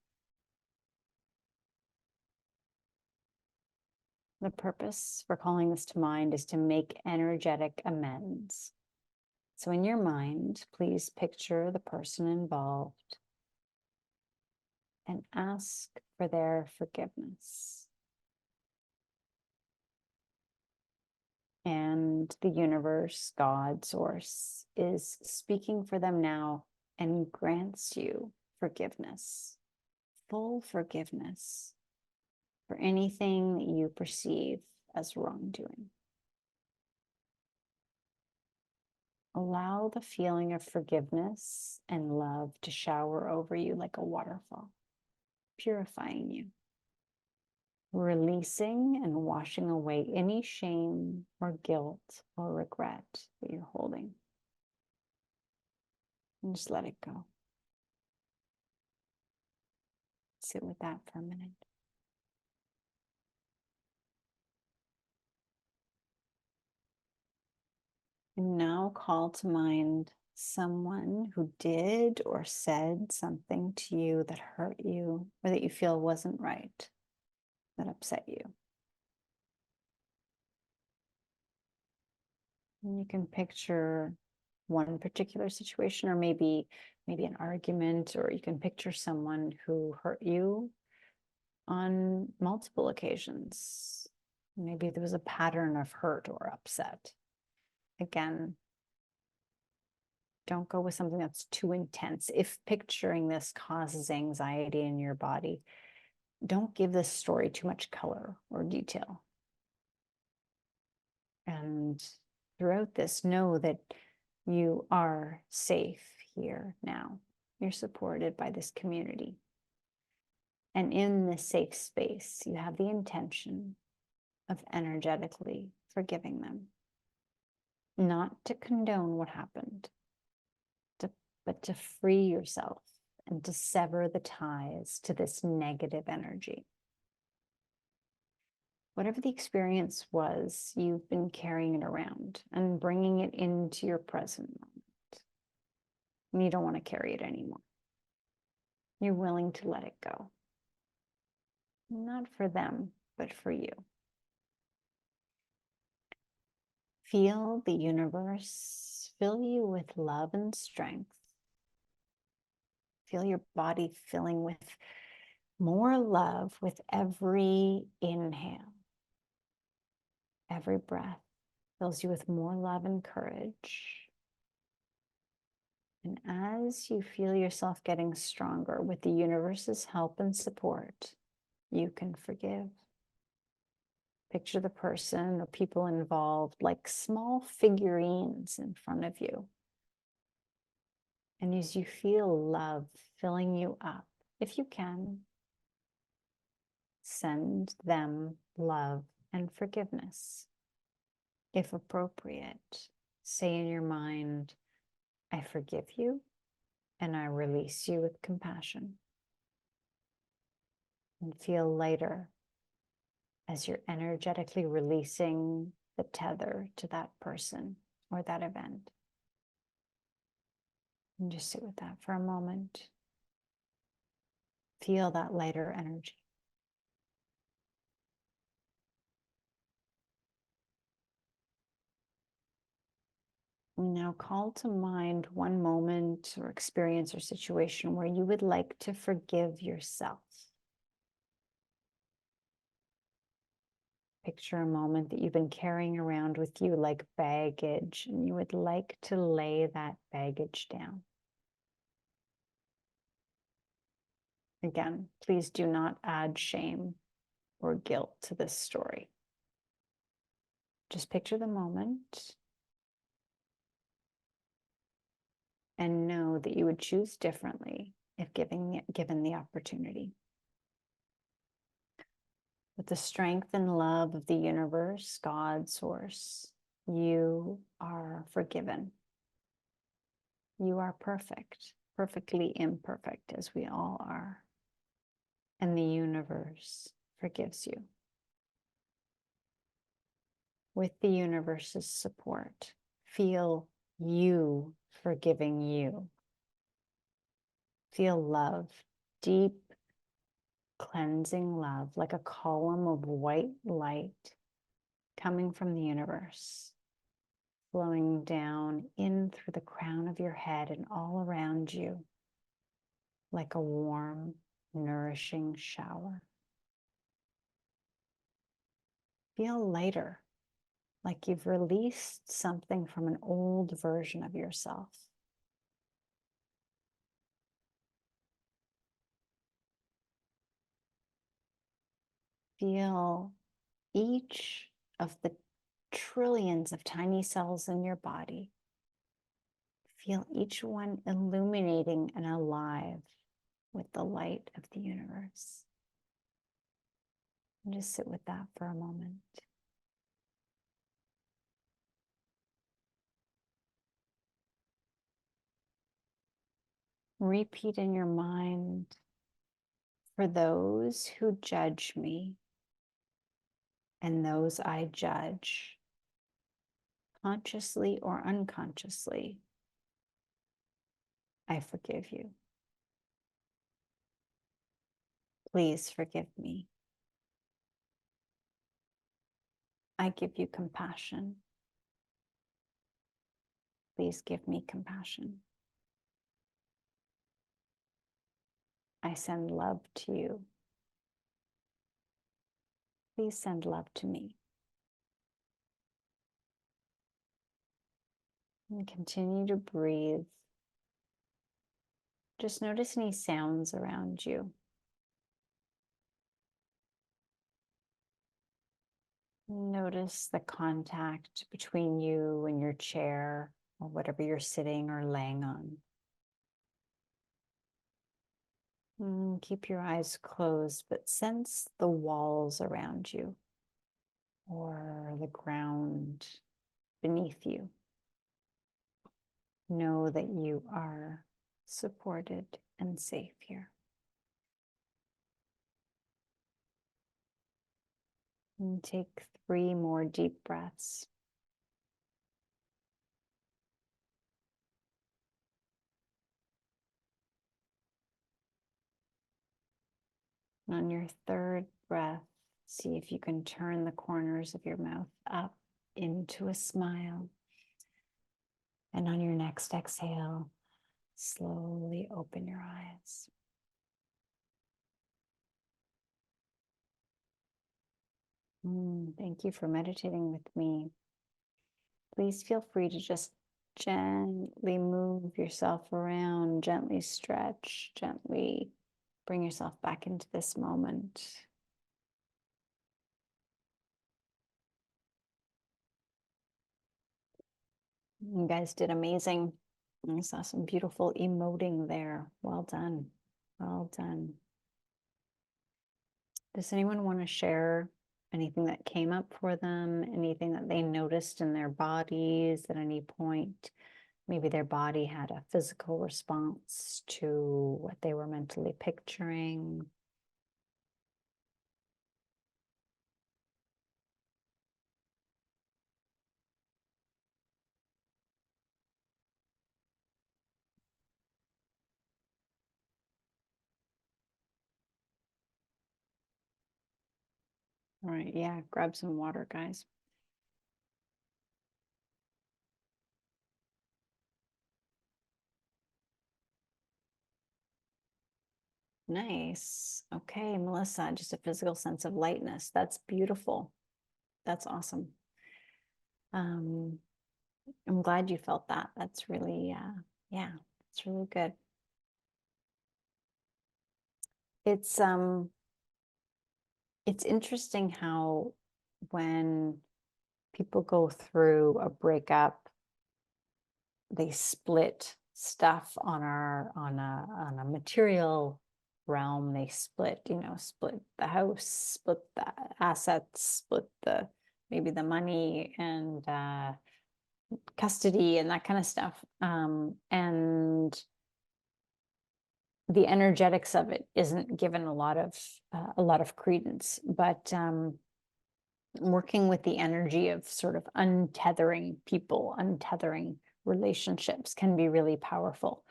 The purpose for calling this to mind is to make energetic amends. So in your mind, please picture the person involved and ask for their forgiveness. And the universe, God, source, is speaking for them now and grants you forgiveness, full forgiveness for anything that you perceive as wrongdoing. Allow the feeling of forgiveness and love to shower over you like a waterfall, purifying you, releasing and washing away any shame or guilt or regret that you're holding. And just let it go. Sit with that for a minute. And now call to mind someone who did or said something to you that hurt you or that you feel wasn't right, that upset you. And you can picture one particular situation, or maybe an argument, or you can picture someone who hurt you on multiple occasions. Maybe there was a pattern of hurt or upset. Again, don't go with something that's too intense. If picturing this causes anxiety in your body, don't give this story too much color or detail. And throughout this, know that you are safe here now. You're supported by this community. And in this safe space, you have the intention of energetically forgiving them. Not to condone what happened, but to free yourself and to sever the ties to this negative energy. Whatever the experience was, you've been carrying it around and bringing it into your present moment. And you don't want to carry it anymore. You're willing to let it go. Not for them, but for you. Feel the universe fill you with love and strength. Feel your body filling with more love with every inhale. Every breath fills you with more love and courage. And as you feel yourself getting stronger with the universe's help and support, you can forgive. Picture the person or people involved like small figurines in front of you. And as you feel love filling you up, if you can, send them love and forgiveness. If appropriate, say in your mind, I forgive you and I release you with compassion. And feel lighter as you're energetically releasing the tether to that person or that event. And just sit with that for a moment. Feel that lighter energy. We now call to mind one moment or experience or situation where you would like to forgive yourself. Picture a moment that you've been carrying around with you like baggage, and you would like to lay that baggage down. Again, please do not add shame or guilt to this story. Just picture the moment and know that you would choose differently if given the opportunity. With the strength and love of the universe, God, Source, you are forgiven. You are perfect, perfectly imperfect, as we all are. And the universe forgives you. With the universe's support, feel you forgiving you. Feel love, deep, cleansing love, like a column of white light coming from the universe, flowing down in through the crown of your head and all around you, like a warm, nourishing shower. Feel lighter, like you've released something from an old version of yourself. Feel each of the trillions of tiny cells in your body. Feel each one illuminating and alive with the light of the universe. And just sit with that for a moment. Repeat in your mind, for those who judge me and those I judge, consciously or unconsciously, I forgive you. Please forgive me. I give you compassion. Please give me compassion. I send love to you. Please send love to me. And continue to breathe. Just notice any sounds around you. Notice the contact between you and your chair or whatever you're sitting or laying on. Keep your eyes closed, but sense the walls around you or the ground beneath you. Know that you are supported and safe here. And take 3 more deep breaths. And on your 3rd breath, see if you can turn the corners of your mouth up into a smile. And on your next exhale, slowly open your eyes. Thank you for meditating with me. Please feel free to just gently move yourself around, gently stretch, gently bring yourself back into this moment. You guys did amazing. I saw some beautiful emoting there. Well done. Well done. Does anyone want to share anything that came up for them? Anything that they noticed in their bodies at any point? Maybe their body had a physical response to what they were mentally picturing. All right, yeah, grab some water, guys. Nice. Okay, Melissa, just a physical sense of lightness. That's beautiful. That's awesome. I'm glad you felt that. That's really, yeah, it's really good. It's interesting how when people go through a breakup, they split stuff on a material realm. They split, split the house, split the assets, split maybe the money and custody and that kind of stuff. And the energetics of it isn't given a lot of credence, but working with the energy of sort of untethering people, untethering relationships can be really powerful.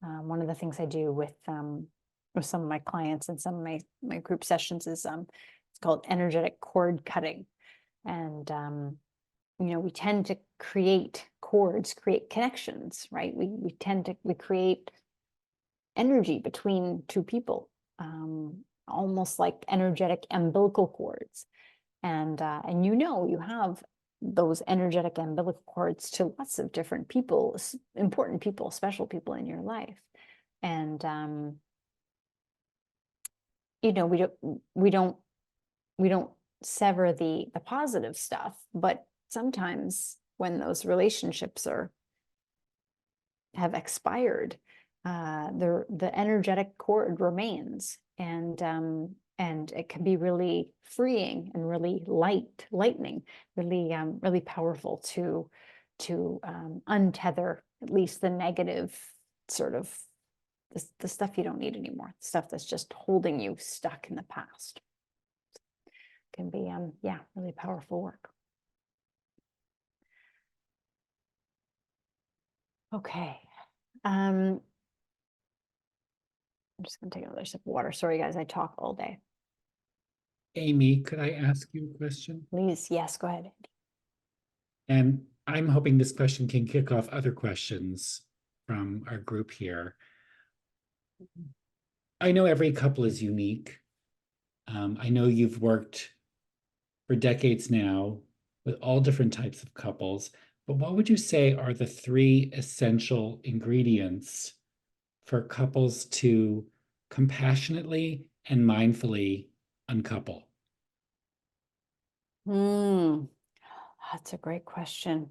One of the things I do with some of my clients and some of my group sessions is it's called energetic cord cutting. And we tend to create cords, create connections, right? We create energy between two people, almost like energetic umbilical cords. And you have those energetic umbilical cords to lots of different people, important people, special people in your life. And we don't sever the positive stuff, but sometimes when those relationships have expired, the energetic cord remains, and it can be really freeing and really lightening, really powerful to untether at least the negative sort of the stuff you don't need anymore, stuff that's just holding you stuck in the past. Can be really powerful work. Okay. I'm just going to take another sip of water. Sorry, guys, I talk all day. Amy, could I ask you a question? Please, yes, go ahead. And I'm hoping this question can kick off other questions from our group here. I know every couple is unique. I know you've worked for decades now with all different types of couples, but what would you say are the 3 essential ingredients for couples to compassionately and mindfully uncouple? That's a great question.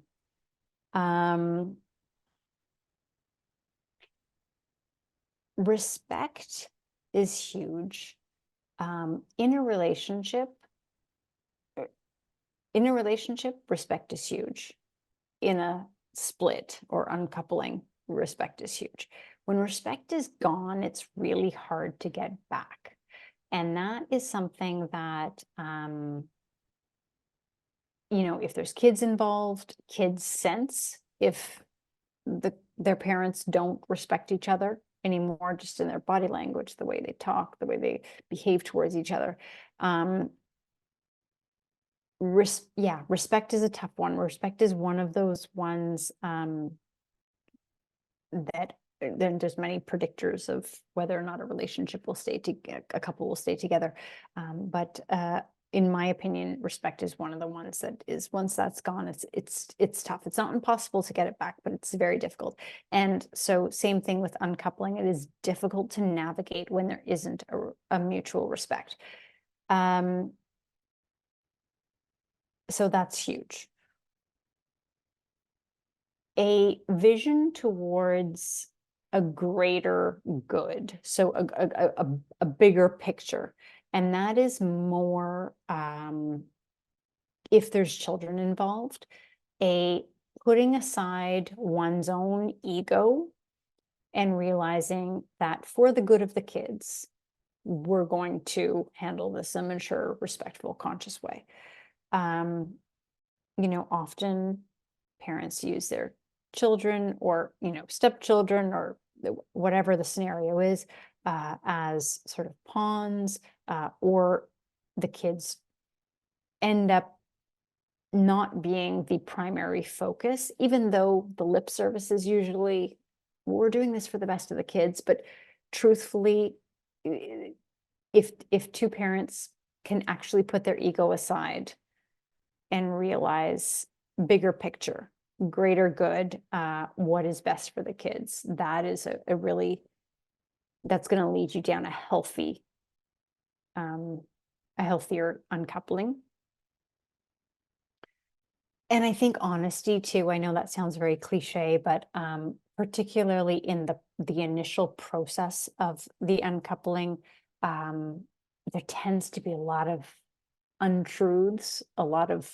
Respect is huge. In a relationship, respect is huge. In a split or uncoupling, respect is huge. When respect is gone, it's really hard to get back. And that is something that, if there's kids involved, kids sense if their parents don't respect each other anymore, just in their body language, the way they talk, the way they behave towards each other. Respect is a tough one. Respect is one of those ones that then there's many predictors of whether or not a relationship will a couple will stay together. But in my opinion, respect is one of the ones that is, once that's gone, it's tough. It's not impossible to get it back, but it's very difficult. And so same thing with uncoupling. It is difficult to navigate when there isn't a mutual respect. So that's huge. A vision towards a greater good, so a bigger picture. And that is more, if there's children involved, a putting aside one's own ego and realizing that for the good of the kids, we're going to handle this in a mature, respectful, conscious way. Often parents use their children or, stepchildren or whatever the scenario is, as sort of pawns, or the kids end up not being the primary focus, even though the lip service is usually, we're doing this for the best of the kids. But truthfully, if two parents can actually put their ego aside and realize bigger picture, greater good, what is best for the kids. That is a really, that's going to lead you down a healthier uncoupling. And I think honesty too, I know that sounds very cliche, but particularly in the initial process of the uncoupling, there tends to be a lot of untruths, a lot of,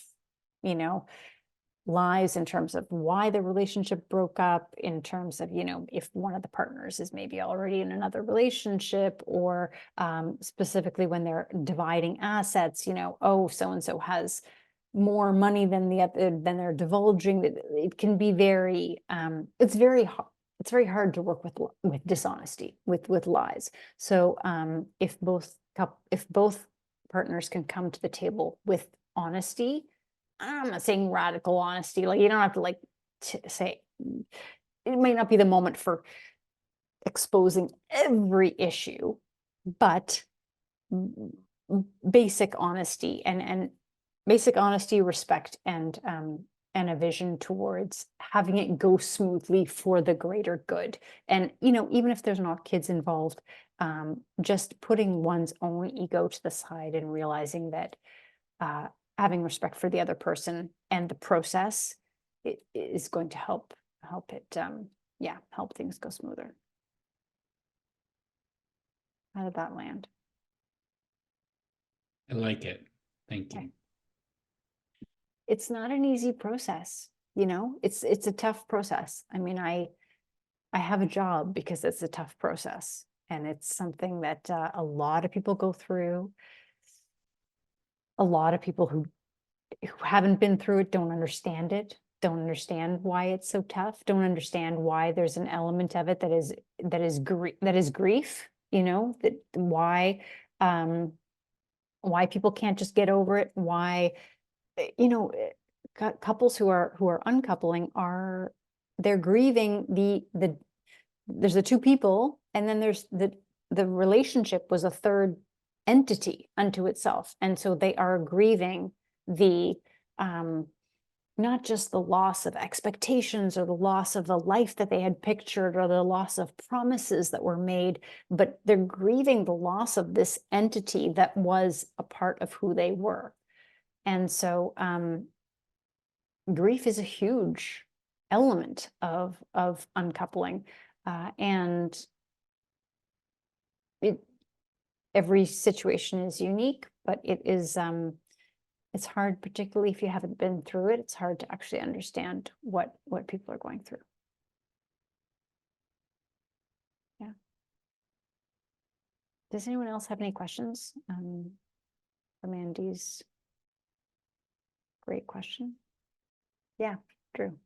lies in terms of why the relationship broke up, in terms of, if one of the partners is maybe already in another relationship, or specifically when they're dividing assets, oh, so-and-so has more money than the other, than they're divulging. It can be very, it's very hard to work with dishonesty, with lies. So if both partners can come to the table with honesty, I'm not saying radical honesty, like you don't have to say, it might not be the moment for exposing every issue, but basic honesty and basic honesty, respect, and a vision towards having it go smoothly for the greater good. And even if there's not kids involved, just putting one's own ego to the side and realizing that having respect for the other person and the process, it is going to help it help things go smoother. How did that land? I like it. Thank you. Okay. It's not an easy process, it's a tough process. I mean, I have a job because it's a tough process, and it's something that a lot of people go through. A lot of people who haven't been through it don't understand it, don't understand why it's so tough, don't understand why there's an element of it that is grief, that why people can't just get over it, why couples who are uncoupling they're grieving there's the two people, and then there's the relationship was a third entity unto itself, and so they are grieving the not just the loss of expectations or the loss of the life that they had pictured or the loss of promises that were made, but they're grieving the loss of this entity that was a part of who they were. And so grief is a huge element of uncoupling, and every situation is unique, but it is it's hard, particularly if you haven't been through it. It's hard to actually understand what people are going through. Yeah. Does anyone else have any questions from Andy's great question? Yeah, Drew.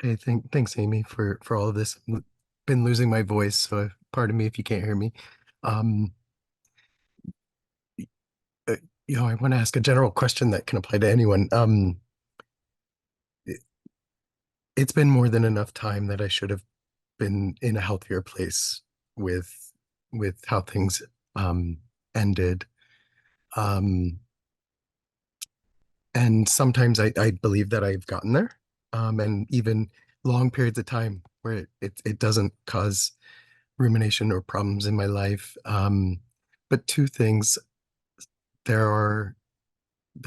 Hey, thanks, Amy, for all of this. Been losing my voice, so pardon me if you can't hear me. I want to ask a general question that can apply to anyone. It's been more than enough time that I should have been in a healthier place with how things ended. And sometimes I believe that I've gotten there, and even long periods of time where it doesn't cause rumination or problems in my life. But two things, the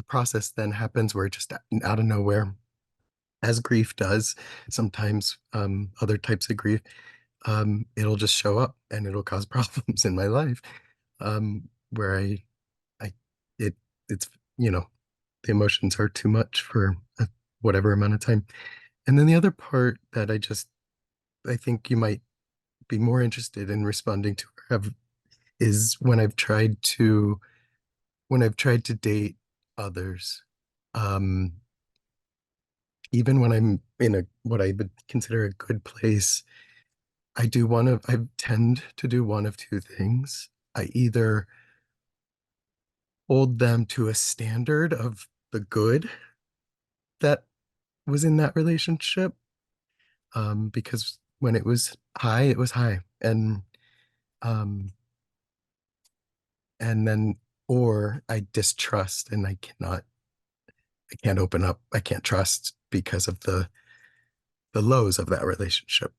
process then happens where just out of nowhere, as grief does, sometimes other types of grief, it'll just show up and it'll cause problems in my life, where it's the emotions are too much for whatever amount of time. And then the other part that I think you might be more interested in responding to is when I've tried to date others, even when I'm in what I would consider a good place, I tend to do one of two things. I either hold them to a standard of the good that was in that relationship, because when it was high, it was high, and then, or I distrust and I cannot I can't open up, I can't trust because of the lows of that relationship.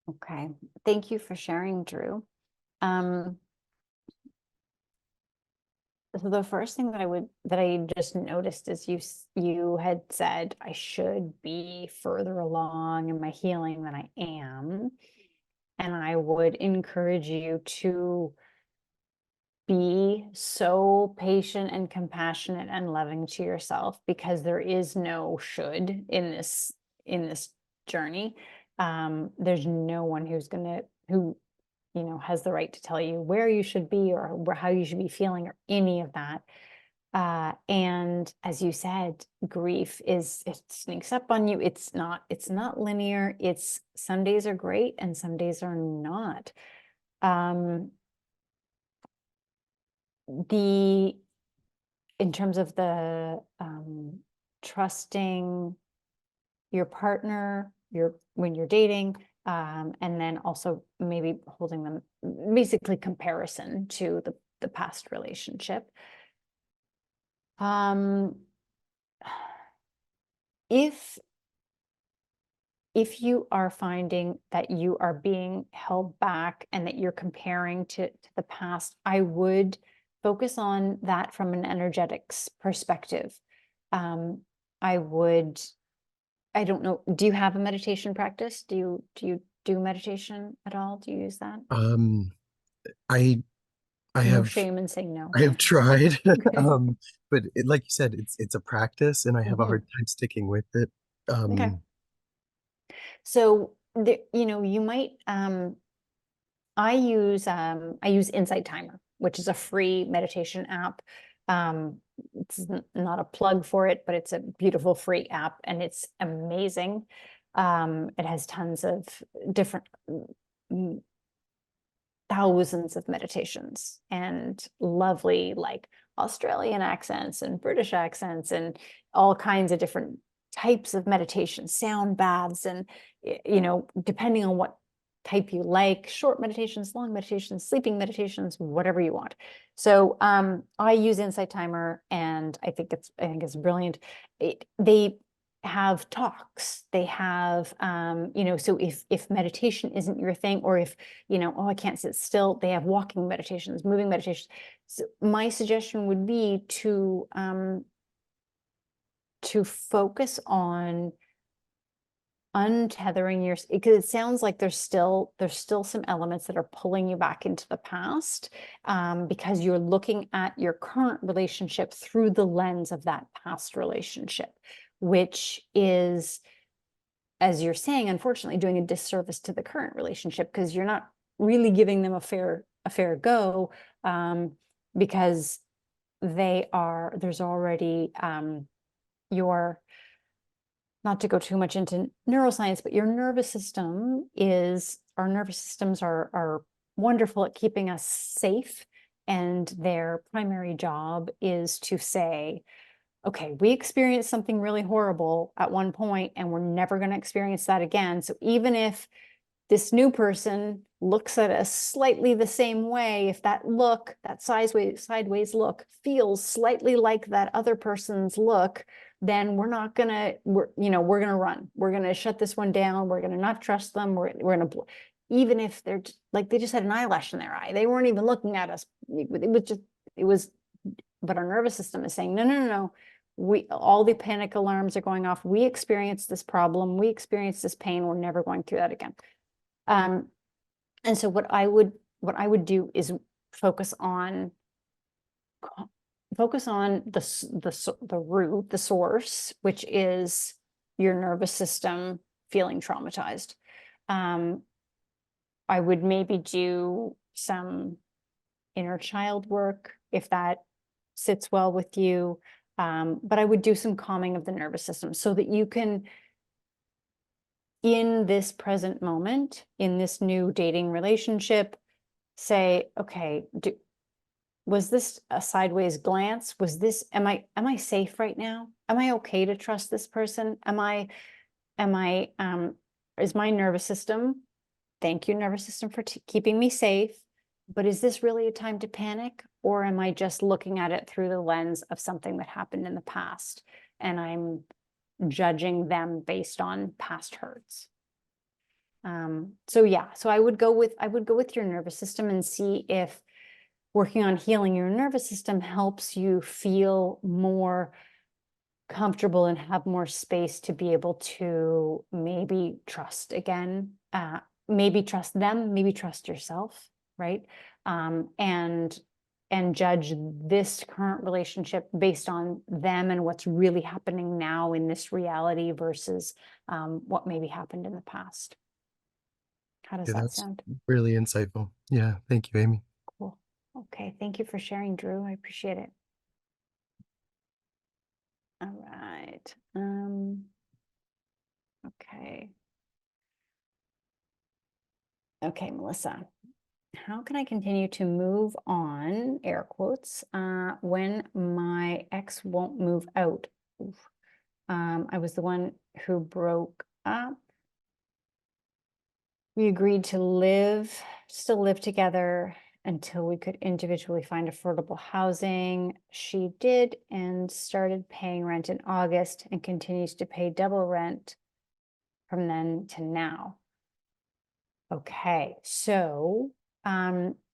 Okay. Thank you for sharing, Drew. So the first thing that I just noticed is you had said I should be further along in my healing than I am. And I would encourage you to be so patient and compassionate and loving to yourself, because there is no should in this journey. There's no one who has the right to tell you where you should be or how you should be feeling or any of that. And as you said, grief it sneaks up on you. It's not linear. It's some days are great and some days are not. In terms of the trusting your partner, when you're dating, and then also maybe holding them, basically comparison to the past relationship. If you are finding that you are being held back and that you're comparing to the past, I would focus on that from an energetics perspective. I don't know, do you have a meditation practice? Do you do meditation at all? Do you use that? I No have shame in saying no. I have tried, Okay. but like you said, it's a practice, and I have a Mhm. hard time sticking with it. Okay. So you might I use Insight Timer, which is a free meditation app. It's not a plug for it, but it's a beautiful free app and it's amazing. It has tons of different thousands of meditations and lovely like Australian accents and British accents and all kinds of different types of meditation, sound baths, and depending on what type you like, short meditations, long meditations, sleeping meditations, whatever you want. So I use Insight Timer and I think it's brilliant. They have talks, they have so if meditation isn't your thing, or if oh, I can't sit still, they have walking meditations, moving meditations. So my suggestion would be to focus on untethering because it sounds like there's still some elements that are pulling you back into the past, because you're looking at your current relationship through the lens of that past relationship, which is, as you're saying, unfortunately doing a disservice to the current relationship, because you're not really giving them a fair go, because there's already your, not to go too much into neuroscience, but our nervous systems are wonderful at keeping us safe, and their primary job is to say, okay, we experienced something really horrible at one point and we're never going to experience that again. So even if this new person looks at us slightly the same way, if that sideways look feels slightly like that other person's look, then we're going to run. We're going to shut this one down. We're going to not trust them. We're going to, even if they're like, they just had an eyelash in their eye. They weren't even looking at us. But our nervous system is saying, no. All the panic alarms are going off. We experienced this problem. We experienced this pain. We're never going through that again. And so what I would do is focus on the root, the source, which is your nervous system feeling traumatized. I would maybe do some inner child work if that sits well with you. But I would do some calming of the nervous system so that you can, in this present moment, in this new dating relationship, say, okay, was this a sideways glance? Am I safe right now? Am I okay to trust this person? Is my nervous system, thank you, nervous system, for keeping me safe. but is this really a time to panic? Or am I just looking at it through the lens of something that happened in the past and I'm judging them based on past hurts? So yeah, so I would go with your nervous system and see if working on healing your nervous system helps you feel more comfortable and have more space to be able to maybe trust again, maybe trust them, maybe trust yourself, right? And judge this current relationship based on them and what's really happening now in this reality versus what maybe happened in the past. How does Yeah, that that's sound? really insightful. Yeah, thank you, Amy. Cool. Okay, thank you for sharing, Drew. I appreciate it. All right. Okay. Okay, Melissa. How can I continue to move on, air quotes, when my ex won't move out? Oof. I was the one who broke up. We agreed to still live together until we could individually find affordable housing. She did and started paying rent in August and continues to pay double rent from then to now. Okay, so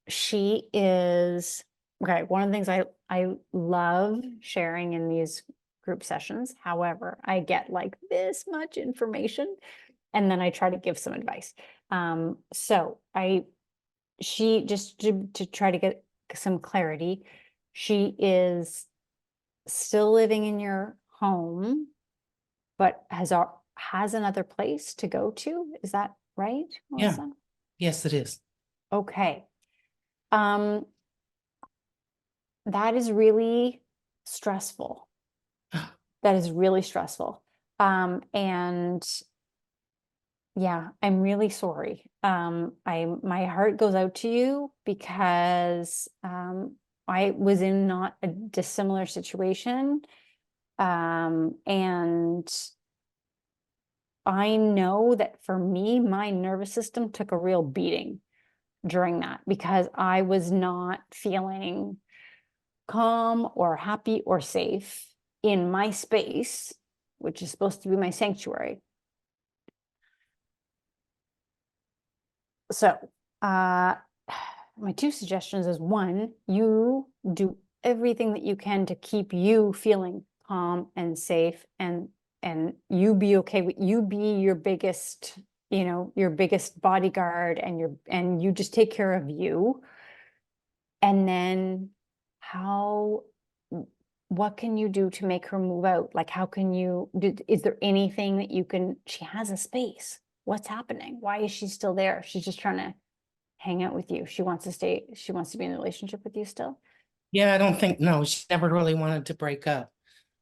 she is okay. One of the things I love sharing in these group sessions. However, I get like this much information and then I try to give some advice. So she just to try to get some clarity, she is still living in your home, but has another place to go to. Is that right, Yeah. Melissa? Yes, it is. Okay. Um, that is really stressful. That is really stressful. And yeah, I'm really sorry. My heart goes out to you because I was in not a dissimilar situation. And I know that for me, my nervous system took a real beating during that because I was not feeling calm or happy or safe in my space, which is supposed to be my sanctuary. So, my two suggestions is one, you do everything that you can to keep you feeling calm and safe and you be okay with you be your biggest, your biggest bodyguard and you just take care of you. And then what can you do to make her move out? Like, is there anything that you can, she has a space. What's happening? Why is she still there? She's just trying to hang out with you. She wants to be in a relationship with you still. Yeah, no, she never really wanted to break up.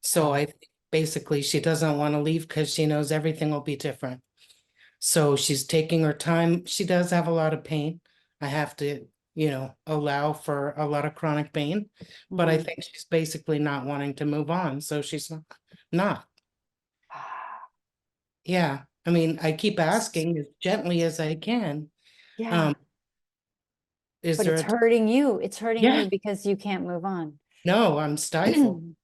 So I think basically she doesn't want to leave because she knows everything will be different. So she's taking her time. She does have a lot of pain. I have to, allow for a lot of chronic pain, but I think she's basically not wanting to move on. So she's not. Yeah. I mean, I keep asking as gently as I can. Yeah. Is But there it's hurting you. It's hurting Yeah. you because you can't move on. No, I'm stifled.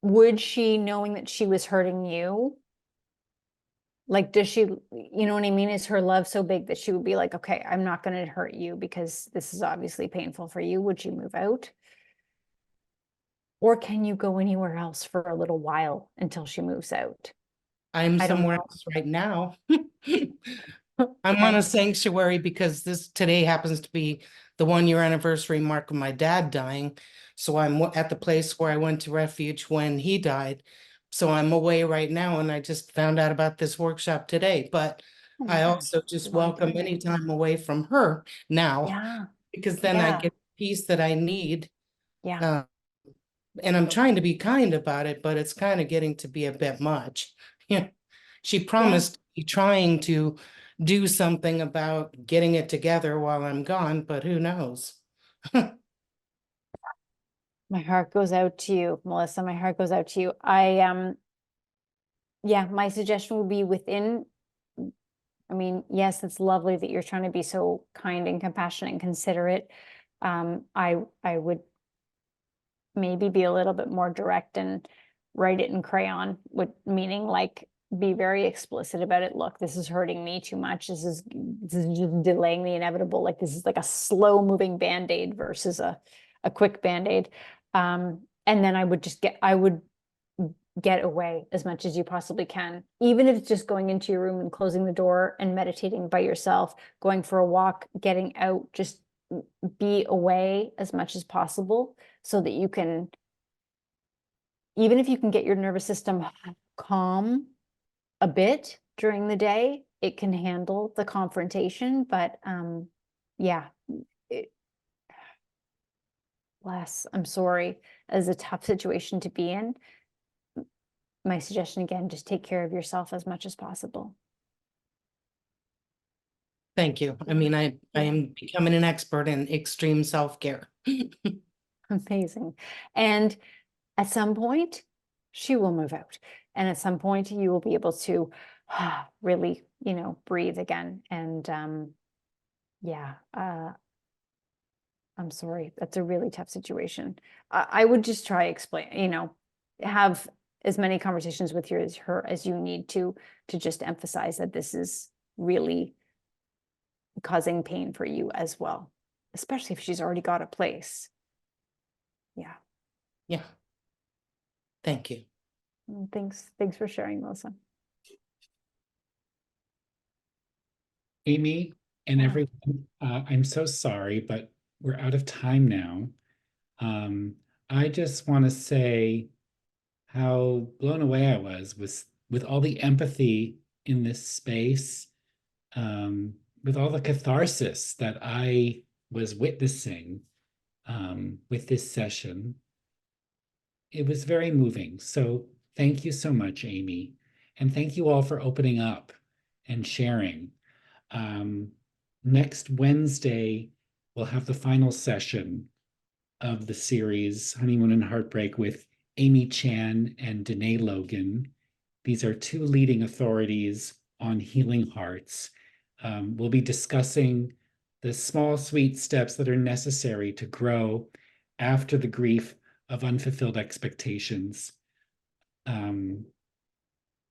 Would she, knowing that she was hurting you, like, does she, you know what I mean? Is her love so big that she would be like, okay, I'm not going to hurt you because this is obviously painful for you? Would she move out? Or can you go anywhere else for a little while until she moves out? I'm I don't somewhere know. else right now. I'm on a sanctuary because today happens to be the 1 year anniversary mark of my dad dying. So I'm at the place where I went to refuge when he died. So I'm away right now and I just found out about this workshop today, but Oh my I gosh, also just long welcome time. any time away from her now Yeah, because then I get the peace that I need. yeah, And I'm trying to be kind about it, but it's kind of getting to be a bit much. Yeah. She promised to be trying to do something about getting it together while I'm gone, but who knows? my heart goes out to you, Melissa. My heart goes out to you. Yeah, my suggestion would be within I mean, yes, it's lovely that you're trying to be so kind and compassionate and considerate. I would maybe be a little bit more direct and write it in crayon, with meaning like be very explicit about it. Look, this is hurting me too much. This is just delaying the inevitable. Like this is like a slow moving band-aid versus a quick band-aid. And then I would get away as much as you possibly can, even if it's just going into your room and closing the door and meditating by yourself, going for a walk, getting out, just be away as much as possible so that you can, even if you can get your nervous system calm a bit during the day, it can handle the confrontation. But yeah, I'm sorry, as a tough situation to be in. My suggestion again, just take care of yourself as much as possible. Thank you. I mean, I am becoming an expert in extreme self-care. Amazing. And at some point, she will move out. And at some point, you will be able to really, breathe again. And yeah, I'm sorry. That's a really tough situation. I would just try explain, have as many conversations with her as you need to just emphasize that this is really causing pain for you as well, especially if she's already got a place. Yeah. Yeah. Thank you. Thanks for sharing, Melissa. Amy and Yeah. everyone, I'm so sorry, but we're out of time now. I just want to say how blown away I was with all the empathy in this space, with all the catharsis that I was witnessing with this session. It was very moving. So thank you so much, Amy. And thank you all for opening up and sharing. Next Wednesday, we'll have the final session of the series Honeymoon and Heartbreak with Amy Chan and Danae Logan. These are two leading authorities on healing hearts. We'll be discussing the small, sweet steps that are necessary to grow after the grief of unfulfilled expectations. And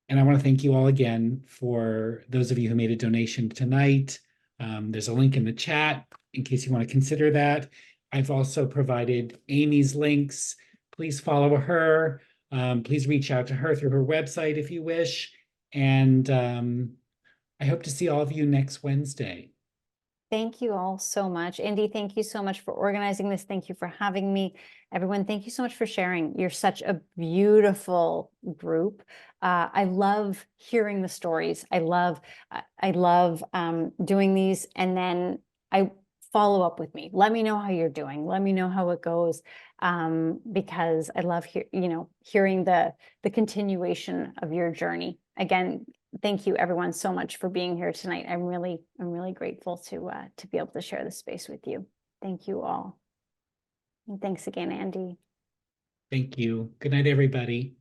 I want to thank you all again for those of you who made a donation tonight. There's a link in the chat in case you want to consider that. I've also provided Amy's links. Please follow her. Please reach out to her through her website if you wish. And I hope to see all of you next Wednesday. Thank you all so much. Indy, thank you so much for organizing this. Thank you for having me. Everyone, thank you so much for sharing. You're such a beautiful group. I love hearing the stories. I love doing these. And then I follow up with me. Let me know how you're doing. Let me know how it goes. Because I love hearing the continuation of your journey. Again, thank you everyone so much for being here tonight. I'm really grateful to be able to share this space with you. Thank you all. And thanks again, Andy. Thank you. Good night, everybody.